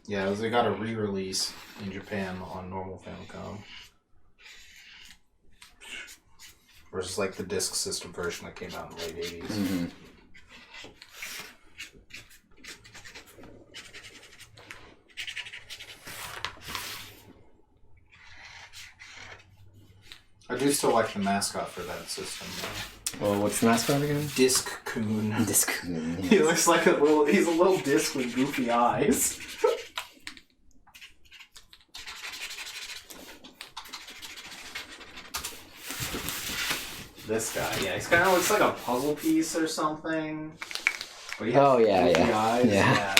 Yeah, they got a re-release in Japan on normal Famicom. Versus like the Disk System version that came out in the late 80s. Mm-hmm. I do still like the mascot for that system, though. Well, what's the mascot again? Disc Coon. Disc. He looks like he's a little disc with goofy eyes. This guy, yeah, he's kind of looks like a puzzle piece or something. But he has Oh, yeah, goofy yeah. eyes, Yeah.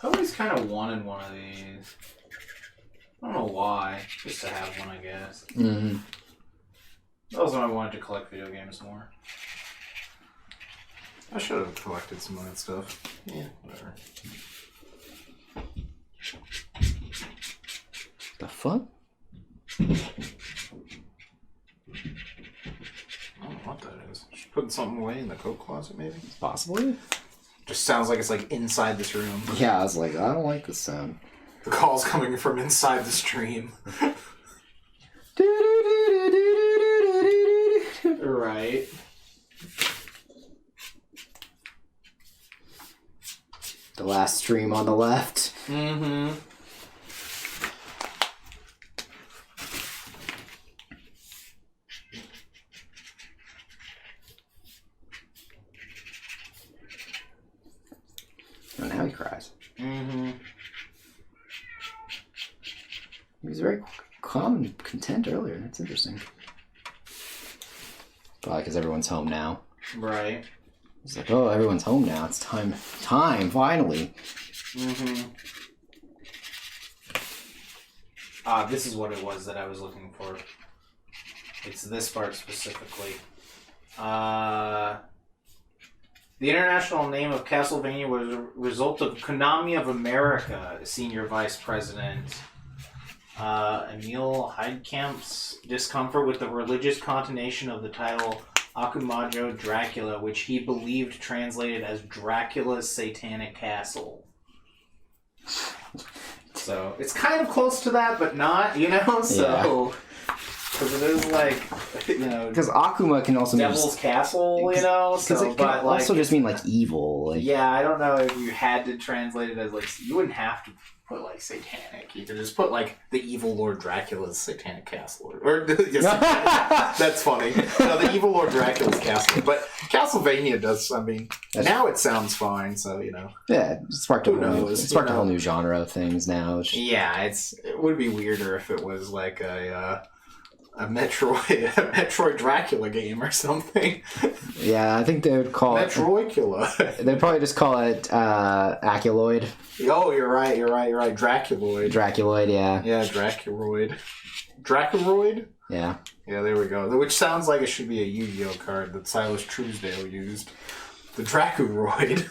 I always kind of wanted one of these. I don't know why. Just to have one, I guess. Mm-hmm. That was when I wanted to collect video games more. I should have collected some of that stuff. Yeah, whatever. The fuck? I don't know what that is. Just putting something away in the coat closet, maybe? Possibly? Just sounds like it's like inside this room. Yeah, I was like, I don't like this sound. The call's coming from inside the stream. Right. The last stream on the left. Mm-hmm. Oh, now he cries. Mm-hmm. He was very calm and content earlier. That's interesting. Probably because everyone's home now. Right. It's like, oh, everyone's home now. It's time. Time, finally. Mm-hmm. This is what it was that I was looking for. It's this part specifically. The international name of Castlevania was a result of Konami of America, Senior Vice President Emil Heidkamp's discomfort with the religious connotation of the title Akumajo Dracula, which he believed translated as Dracula's Satanic Castle. So, it's kind of close to that, but not, you know? So, because it is like, you know, Because Akuma can also Devil's Castle, you know? Because So, it can but like, also just mean like evil. Like, yeah, I don't know if you had to translate it as like, you wouldn't have to put like satanic. You could just put like The evil Lord Dracula's Satanic Castle. Or yes, that's funny. No, the evil Lord Dracula's castle. But Castlevania does, I mean, now it sounds fine, so, you know. yeah, it sparked a Who whole, knows, it sparked you a whole know. new genre of things now. Which, Yeah, it would be weirder if it was like a Metroid Dracula game or something. yeah, I think they would call Metroidcula. They'd probably just call it Aculoid. Oh, you're right. Draculoid. Draculoid, yeah. Yeah, Draculoid. Draculoid? Yeah. Yeah, there we go. Which sounds like it should be a Yu-Gi-Oh card that Silas Truesdale used. The Draculoid.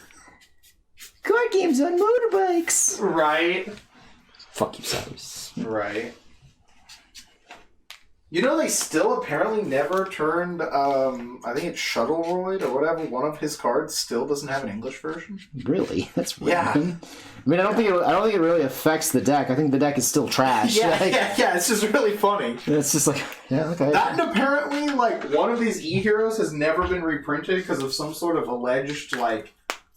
Card games on motorbikes! right, Fuck you, Cyrus. right. You know, they still apparently never turned, I think it's Shuttleroid or whatever, one of his cards still doesn't have an English version. Really? That's Yeah. random. I mean, I don't think it really affects the deck. I think the deck is still trash. Like, yeah, it's just really funny. It's just like, yeah, okay. That and apparently, like, one of these E-Heroes has never been reprinted because of some sort of alleged, like,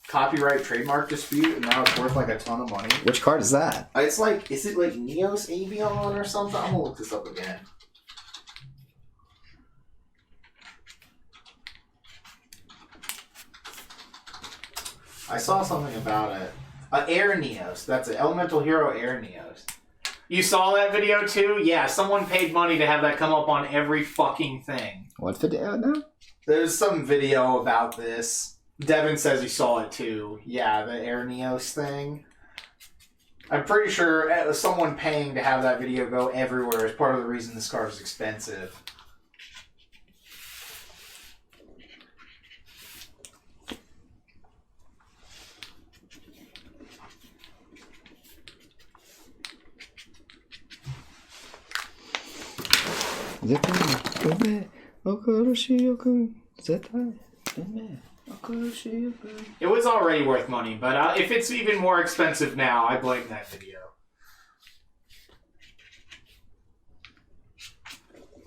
copyright trademark dispute, and now it's worth, like, a ton of money. Which card is that? It's like, is it, like, Neos Avion or something? I'm gonna look this up again. I saw something about it. Air Neos. That's it. Elemental Hero Air Neos. You saw that video too? Yeah, someone paid money to have that come up on every fucking thing. What video now? There's some video about this. Devin says he saw it too. Yeah, the Air Neos thing. I'm pretty sure someone paying to have that video go everywhere is part of the reason this card is expensive. It was already worth money, but if it's even more expensive now, I blame that video.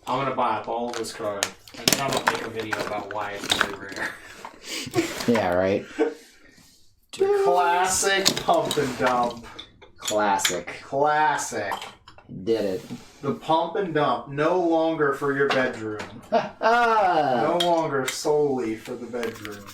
I'm gonna buy up all of this card, and then I'm gonna make a video about why it's really rare. Yeah, right. Classic pump and dump. Classic. Classic. Did it. The pump and dump, no longer for your bedroom. No longer solely for the bedroom.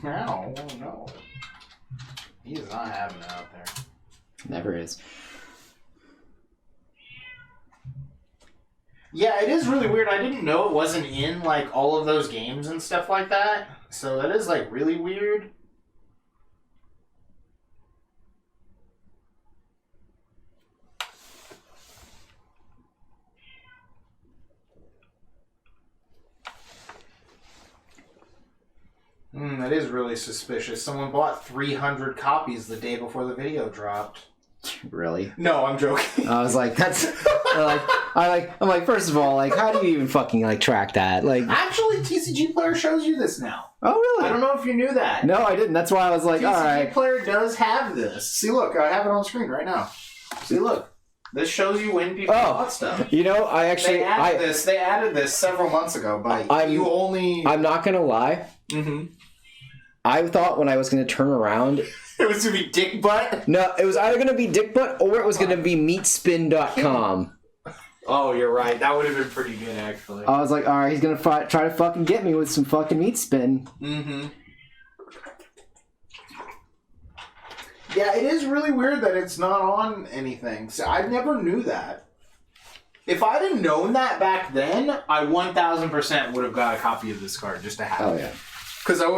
No, no. He is not having it out there. Never is. Yeah, it is really weird. I didn't know it wasn't in, like, all of those games and stuff like that. So that is, like, really weird. That is really suspicious. Someone bought 300 copies the day before the video dropped. Really? No, I'm joking. I was like, that's I'm like, first of all, like, how do you even fucking like track that? Like, Actually, TCG Player shows you this now. oh really? I don't know if you knew that. No, I didn't. That's why I was like, all TCG right. Player does have this. See, look, I have it on screen right now. See, look. This shows you when people bought stuff. You know, I actually, They added this several months ago, but I'm not gonna lie. Mm-hmm. I thought when I was gonna turn around, it was gonna be dick butt. no, it was either gonna be dick butt or it was gonna be meatspin.com. Oh, you're right. That would have been pretty good, actually. I was like, all right, he's gonna try to fucking get me with some fucking meat spin. Mm-hmm. Yeah, it is really weird that it's not on anything. So I never knew that. If I'd have known that back then, I 1,000% would have got a copy of this card just to have it. Oh yeah. Because I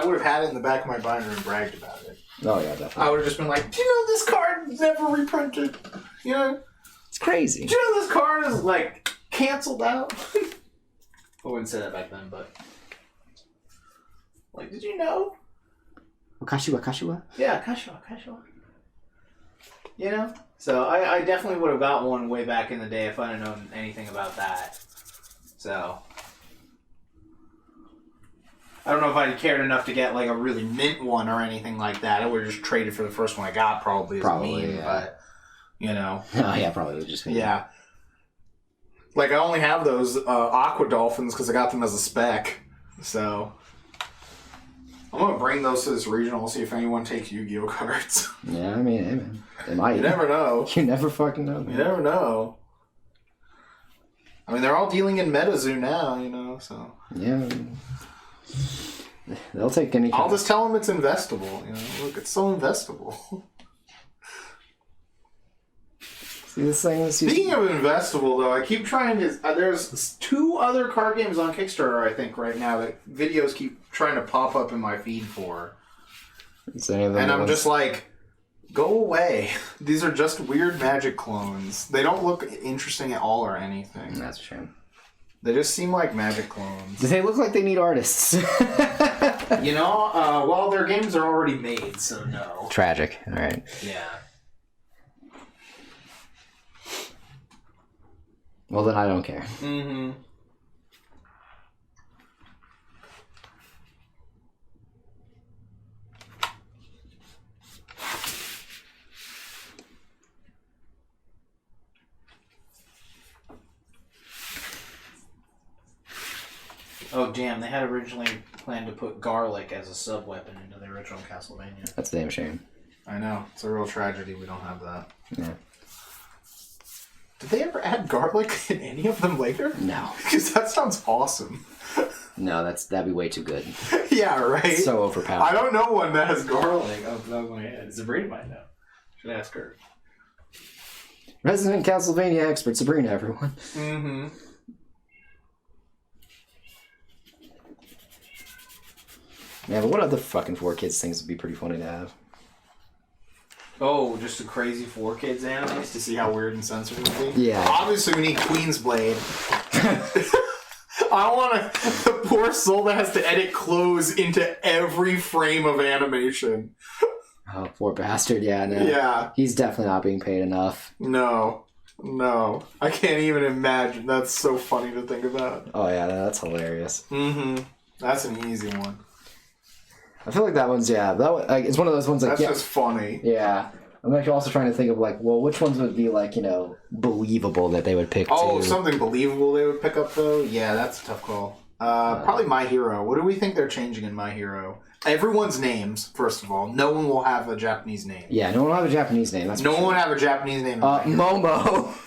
would have had it in the back of my binder and bragged about it. Oh yeah, definitely. I would have just been like, do you know this card is never reprinted? You know? It's crazy. Do you know this card is, like, canceled out? I wouldn't say that back then, but... Like, did you know? Kashiwa? Yeah, Kashiwa. You know? So, I definitely would have got one way back in the day if I'd have known anything about that. So... I don't know if I'd cared enough to get, like, a really mint one or anything like that. I would have just traded for the first one I got, probably, as a meme, yeah. But, you know... Oh yeah, probably would just be. Yeah. Like, I only have those Aqua Dolphins because I got them as a spec. So... I'm going to bring those to this regional, see if anyone takes Yu-Gi-Oh cards. Yeah, I mean, hey, man, they might. You never know. You never fucking know. Man. You never know. I mean, they're all dealing in MetaZoo now, you know, so... Yeah. I mean, they'll take any. I'll just tell them it's investable, you know. Look, it's so investable. See this thing? Speaking of investable, though, I keep trying to... there's 2 other card games on Kickstarter, I think, right now that videos keep trying to pop up in my feed for. And I'm just like, go away. These are just weird Magic clones. They don't look interesting at all or anything. That's a shame. They just seem like Magic clones. Do they look like they need artists? You know, well, their games are already made, so no. Tragic. All right. Yeah. Well, then I don't care. Mm-hmm. Oh, damn. They had originally planned to put garlic as a sub-weapon into the original Castlevania. That's a damn shame. I know. It's a real tragedy we don't have that. Yeah. Did they ever add garlic in any of them later? No. Because that sounds awesome. No, that'd be way too good. Yeah, right? It's so overpowered. I don't know one that has garlic off the top of my head. Sabrina might know. Should ask her. Resident Castlevania expert, Sabrina, everyone. Mm-hmm. Yeah, but what other fucking 4Kids things would be pretty funny to have? Oh, just a crazy 4Kids animes to see how weird and censored it would be? Yeah. Obviously, we need Queen's Blade. I want the poor soul that has to edit clothes into every frame of animation. Oh, poor bastard. Yeah, no. Yeah. He's definitely not being paid enough. No. I can't even imagine. That's so funny to think about. Oh, yeah, that's hilarious. Mm-hmm. That's an easy one. I feel like that one's that one, like, it's one of those ones like That's just funny. yeah. I'm actually also trying to think of like, well, which ones would be like, believable that they would pick. Oh, too. something believable they would pick up though. Yeah, that's a tough call. Probably My Hero. What do we think they're changing in My Hero? Everyone's names, first of all. No one will have a Japanese name. Yeah, no one will have a Japanese name. That's No for one sure. will have a Japanese name. In My Hero. Momo.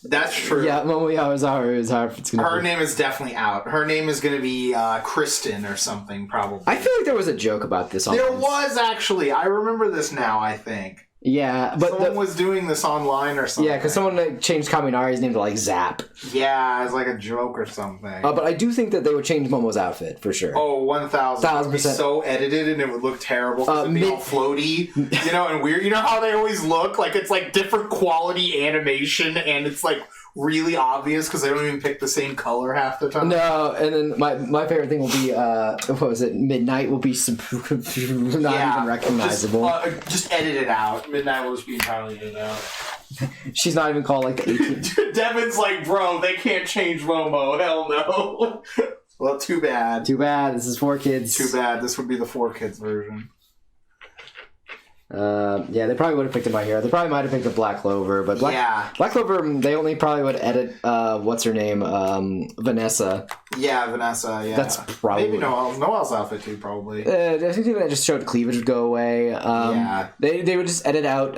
That's true. Yeah, Momo Yawazawa is how it's gonna Her be. name is definitely out. Her name is going to be Kristen or something, probably. I feel like there was a joke about this. There online. was actually. I remember this now, I think. Yeah, but Someone was doing this online or something. yeah, because someone like, changed Kaminari's name to like Zap. Yeah, it's like a joke or something. But I do think that they would change Momo's outfit for sure. Oh, 1,000. It would be 1,000%. so edited and it would look terrible because it'd be all floaty, and weird. You know how they always look? Like it's like different quality animation and it's like really obvious because they don't even pick the same color half the time. No, and then my favorite thing will be what was it? Midnight will be not even recognizable. Just edit it out. Midnight will just be entirely edited out. She's not even called like the 18th. Devin's like, bro, they can't change Momo. Hell no. Well, too bad. Too bad. This is for kids. Too bad. This would be the 4Kids version. Yeah, they probably would have picked a My Hero. They probably might have picked a Black Clover, but Black Clover, they only probably would edit what's her name, Vanessa. Yeah, Vanessa. Yeah, That's probably maybe Noel's outfit too. Probably. I think that just showed cleavage would go away. They would just edit out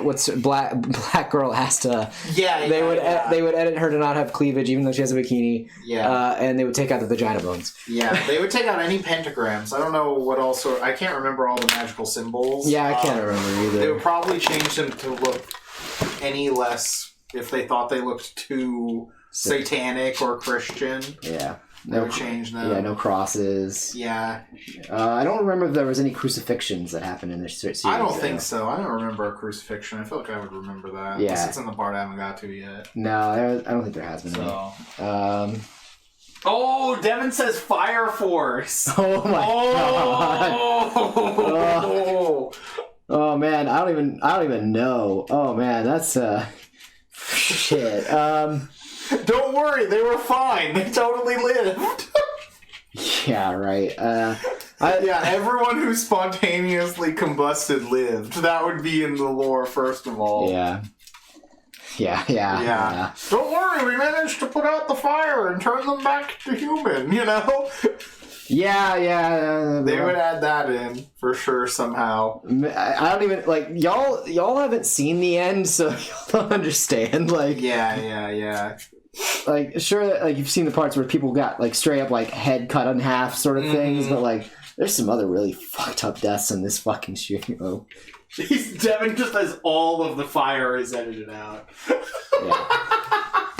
what's Black Girl has to. Yeah, they would edit her to not have cleavage even though she has a bikini. Yeah, and they would take out the vagina bones. Yeah, they would take out any pentagrams. I don't know what also. I can't remember all the magical symbols. Yeah, I can't remember either. They would probably change them to look any less if they thought they looked too satanic or Christian. Yeah. They would change them. Yeah, no crosses. Yeah. I don't remember if there was any crucifixions that happened in this series. I don't think so. I don't remember a crucifixion. I feel like I would remember that. Yeah. It's in the part I haven't got to yet. No, I don't think there has been any. Oh, Devin says Fire Force. Oh my god. Oh man, I don't even know. Oh man, that's shit. Don't worry, they were fine. They totally lived. Yeah, right. Everyone who spontaneously combusted lived. That would be in the lore, first of all. Yeah. Yeah. Don't worry, we managed to put out the fire and turn them back to human, Yeah. They would add that in, for sure, somehow. I don't even, like, y'all haven't seen the end, so y'all don't understand, like... Yeah. Like, sure, like, you've seen the parts where people got, like, straight up, like, head cut in half sort of things, but, like, there's some other really fucked up deaths in this fucking show. Devin just has all of the fire is edited out. Yeah.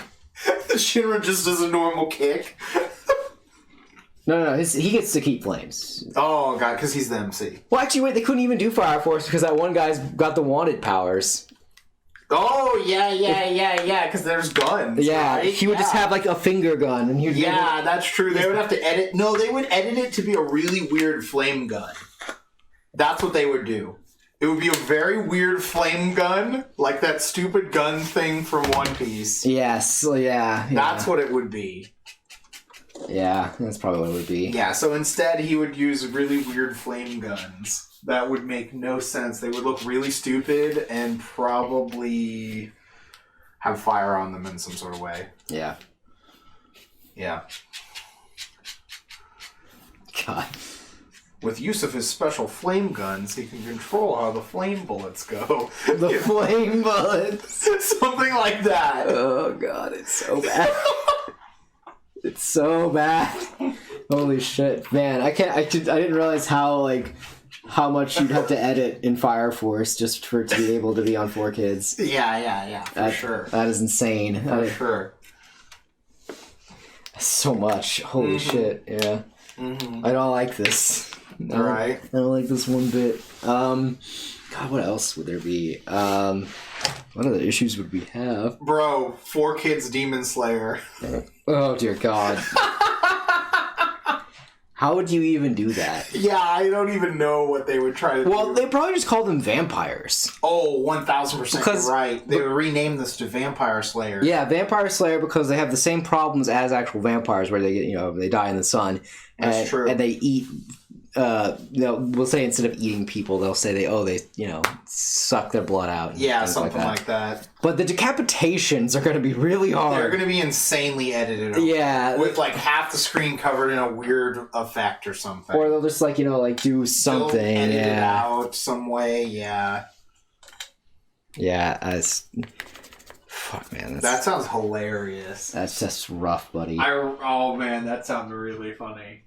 Shinra just does a normal kick. No, he gets to keep flames. Oh, God, because he's the MC. Well, actually, wait, they couldn't even do Fire Force because that one guy's got the wanted powers. Oh, yeah, because there's guns. Yeah, right? he would just have, like, a finger gun, and he would... Yeah, that's true. They would have to edit... No, they would edit it to be a really weird flame gun. That's what they would do. It would be a very weird flame gun, like that stupid gun thing from One Piece. Yes, yeah. That's what it would be. Yeah, that's probably what it would be. Yeah, so instead he would use really weird flame guns. That would make no sense. They would look really stupid and probably have fire on them in some sort of way. Yeah. Yeah. God. With use of his special flame guns, he can control how the flame bullets go. The flame bullets. Something like that. Oh, God, it's so bad. It's so bad. Holy shit. Man, I didn't realize how much you'd have to edit in Fire Force just for it to be able to be on 4Kids. Yeah, for sure. That is insane. For sure. So much. Holy shit, yeah. Mm-hmm. I don't like this. Right. I don't like this one bit. God, what else would there be? What other issues would we have? Bro, 4Kids Demon Slayer. Oh, dear God. How would you even do that? Yeah, I don't even know what they would try to do. Well, they probably just call them vampires. Oh, 1,000% Because- you're right. They would rename this to Vampire Slayer. Yeah, Vampire Slayer because they have the same problems as actual vampires where they get, they die in the sun. That's true. And they eat we'll say instead of eating people, they'll say they suck their blood out. Yeah, things something like that. But the decapitations are going to be really hard. They're going to be insanely edited. Yeah. With like half the screen covered in a weird effect or something. Or they'll just do something. They'll edit it out some way, yeah. Yeah, fuck, man. That sounds hilarious. That's just rough, buddy. Oh man, that sounds really funny.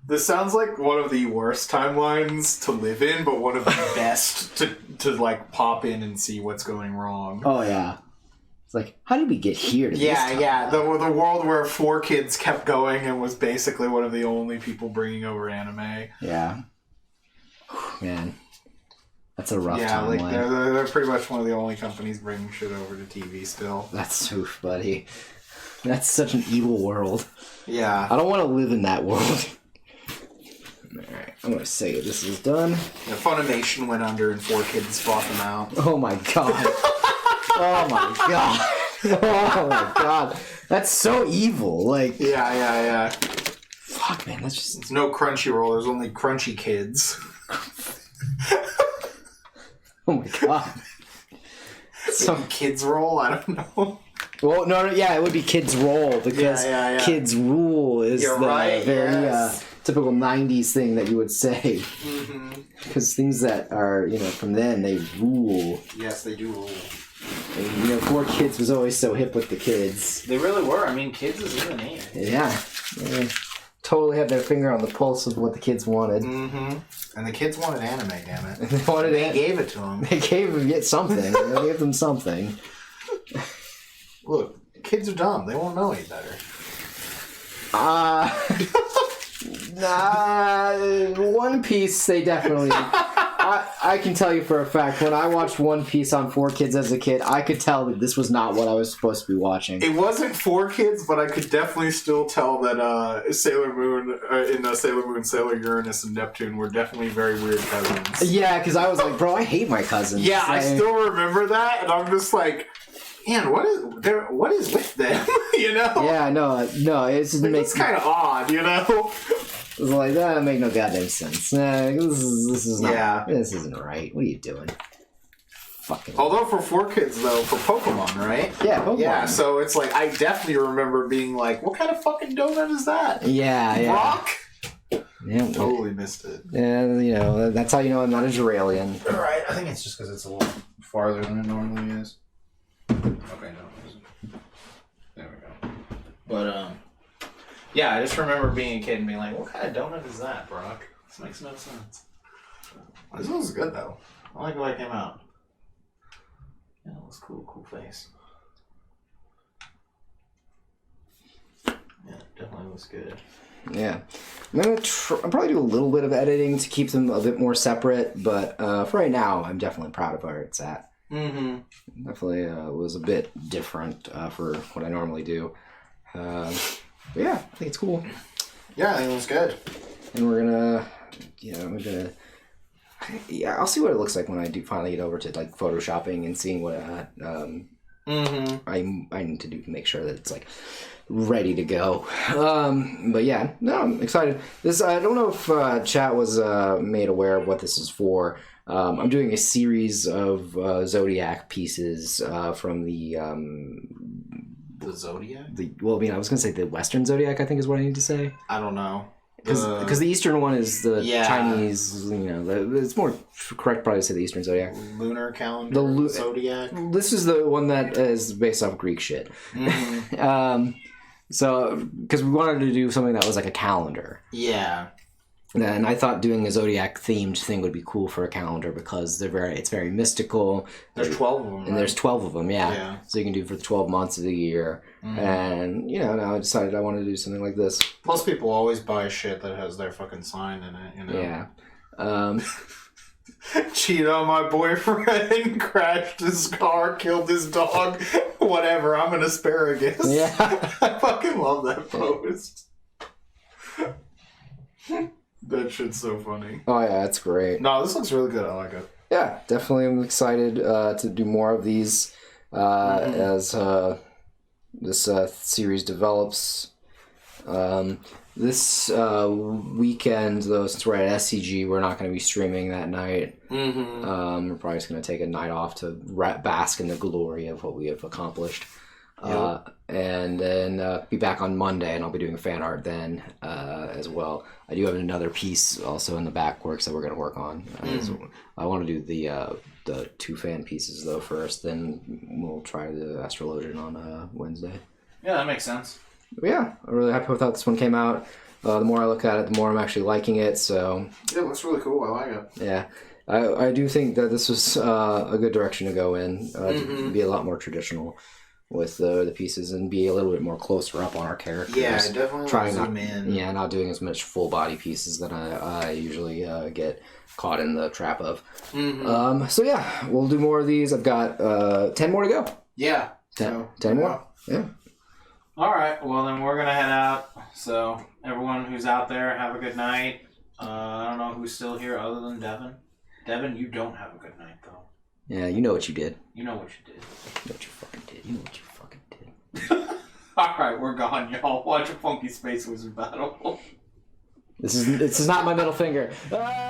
This sounds like one of the worst timelines to live in, but one of the best to like pop in and see what's going wrong. Oh yeah, it's like, how did we get here? To this Yeah. The world where 4Kids kept going and was basically one of the only people bringing over anime. Yeah, man, that's a rough Yeah, timeline. like they're pretty much one of the only companies bringing shit over to TV still. That's oof, buddy. That's such an evil world. Yeah. I don't want to live in that world. Alright, I'm gonna say this is done. Yeah, Funimation went under and 4Kids bought them out. Oh my god. Oh my god. Oh my god. That's so evil. Like, Yeah. fuck, man, that's just... It's no Crunchyroll, there's only Crunchy Kids. Oh my god. Some Kids Roll? I don't know. Well, no, yeah, it would be Kids Roll, because Yeah. Kids Rule is You're the right, very yes. typical 90s thing that you would say. Mm-hmm. Because things that are, from then, they rule. Yes, they do rule. And, 4Kids was always so hip with the kids. They really were. I mean, kids is in the name. Yeah. They totally had their finger on the pulse of what the kids wanted. Mm-hmm. And the kids wanted anime, damn it. They wanted They gave it to them. They gave them something. They gave them something. Look, kids are dumb. They won't know any better. One Piece, they definitely... I can tell you for a fact, when I watched One Piece on 4Kids as a kid, I could tell that this was not what I was supposed to be watching. It wasn't 4Kids, but I could definitely still tell that Sailor Moon, Sailor Moon, Sailor Uranus, and Neptune were definitely very weird cousins. Yeah, because I was like, bro, I hate my cousins. Yeah, I still remember that, and I'm just like, man, what is with them? Yeah, no, it just makes... It's kind of odd, It's like, that doesn't make no goddamn sense. This is not... Yeah. This isn't right. What are you doing? Fucking... Although for 4Kids, though, for Pokemon, right? Yeah, Pokemon. Yeah, so it's like, I definitely remember being like, what kind of fucking donut is that? Yeah. Rock? Yeah, Totally missed it. Yeah, that's how you know I'm not a Juralian. Alright, I think it's just because it's a little farther than it normally is. Okay, no, it isn't. There we go. But, yeah, I just remember being a kid and being like, what kind of donut is that, Brock? This makes no sense. This looks good, though. I like the way it came out. Yeah, it looks cool. Cool face. Yeah, it definitely looks good. Yeah. I'm gonna I'll probably do a little bit of editing to keep them a bit more separate, but for right now, I'm definitely proud of where it's at. Mm-hmm. Definitely was a bit different for what I normally do. But yeah, I think it's cool. Yeah, I think it looks good. And we're gonna, I'll see what it looks like when I do finally get over to like photoshopping and seeing what I need to do to make sure that it's like ready to go. But yeah, no, I'm excited. This I don't know if chat was made aware of what this is for. I'm doing a series of Zodiac pieces from the Zodiac? I was gonna say the Western Zodiac, I think is what I need to say. I don't know. Because the Eastern one is the Yeah. Chinese, it's more correct probably to say the Eastern Zodiac. Lunar calendar? Zodiac? This is the one that is based off Greek shit. Mm-hmm. So, because we wanted to do something that was like a calendar. Yeah. And I thought doing a Zodiac themed thing would be cool for a calendar because it's very mystical. There's 12 of them, And there's 12 of them, yeah. So you can do for the 12 months of the year. Mm-hmm. And, now I decided I wanted to do something like this. Most people always buy shit that has their fucking sign in it, Yeah. Cheat on my boyfriend, crashed his car, killed his dog, whatever, I'm an asparagus. Yeah. I fucking love that post. That shit's so funny. Oh, yeah, it's great. No, this looks really good. I like it. Yeah, definitely. I'm excited to do more of these as this series develops. This weekend, though, since we're at SCG, we're not going to be streaming that night. We're probably just going to take a night off to bask in the glory of what we have accomplished. And then be back on Monday, and I'll be doing fan art then as well. I do have another piece also in the back works that we're going to work on. I want to do the 2 fan pieces though first, then we'll try the Astrologian on Wednesday. Yeah, that makes sense. But yeah, I'm really happy with how this one came out. The more I look at it, the more I'm actually liking it. So Yeah, it looks really cool. I like it. yeah, I do think that this was a good direction to go in, to be a lot more traditional with the pieces and be a little bit more closer up on our characters. Yeah, definitely trying zoom not, in. Yeah, not doing as much full body pieces that I usually get caught in the trap of. So yeah, we'll do more of these. I've got 10 more to go. Yeah. 10 more. Yeah. All right, well then we're gonna head out. So everyone who's out there, have a good night. I don't know who's still here other than Devin. Devin, you don't have a good night though. Yeah, you know what you did. You know what you did. You know what you fucking did. You know what you fucking did. All right, we're gone, y'all. Watch a Funky Space Wizard battle. This is not my middle finger. Ah!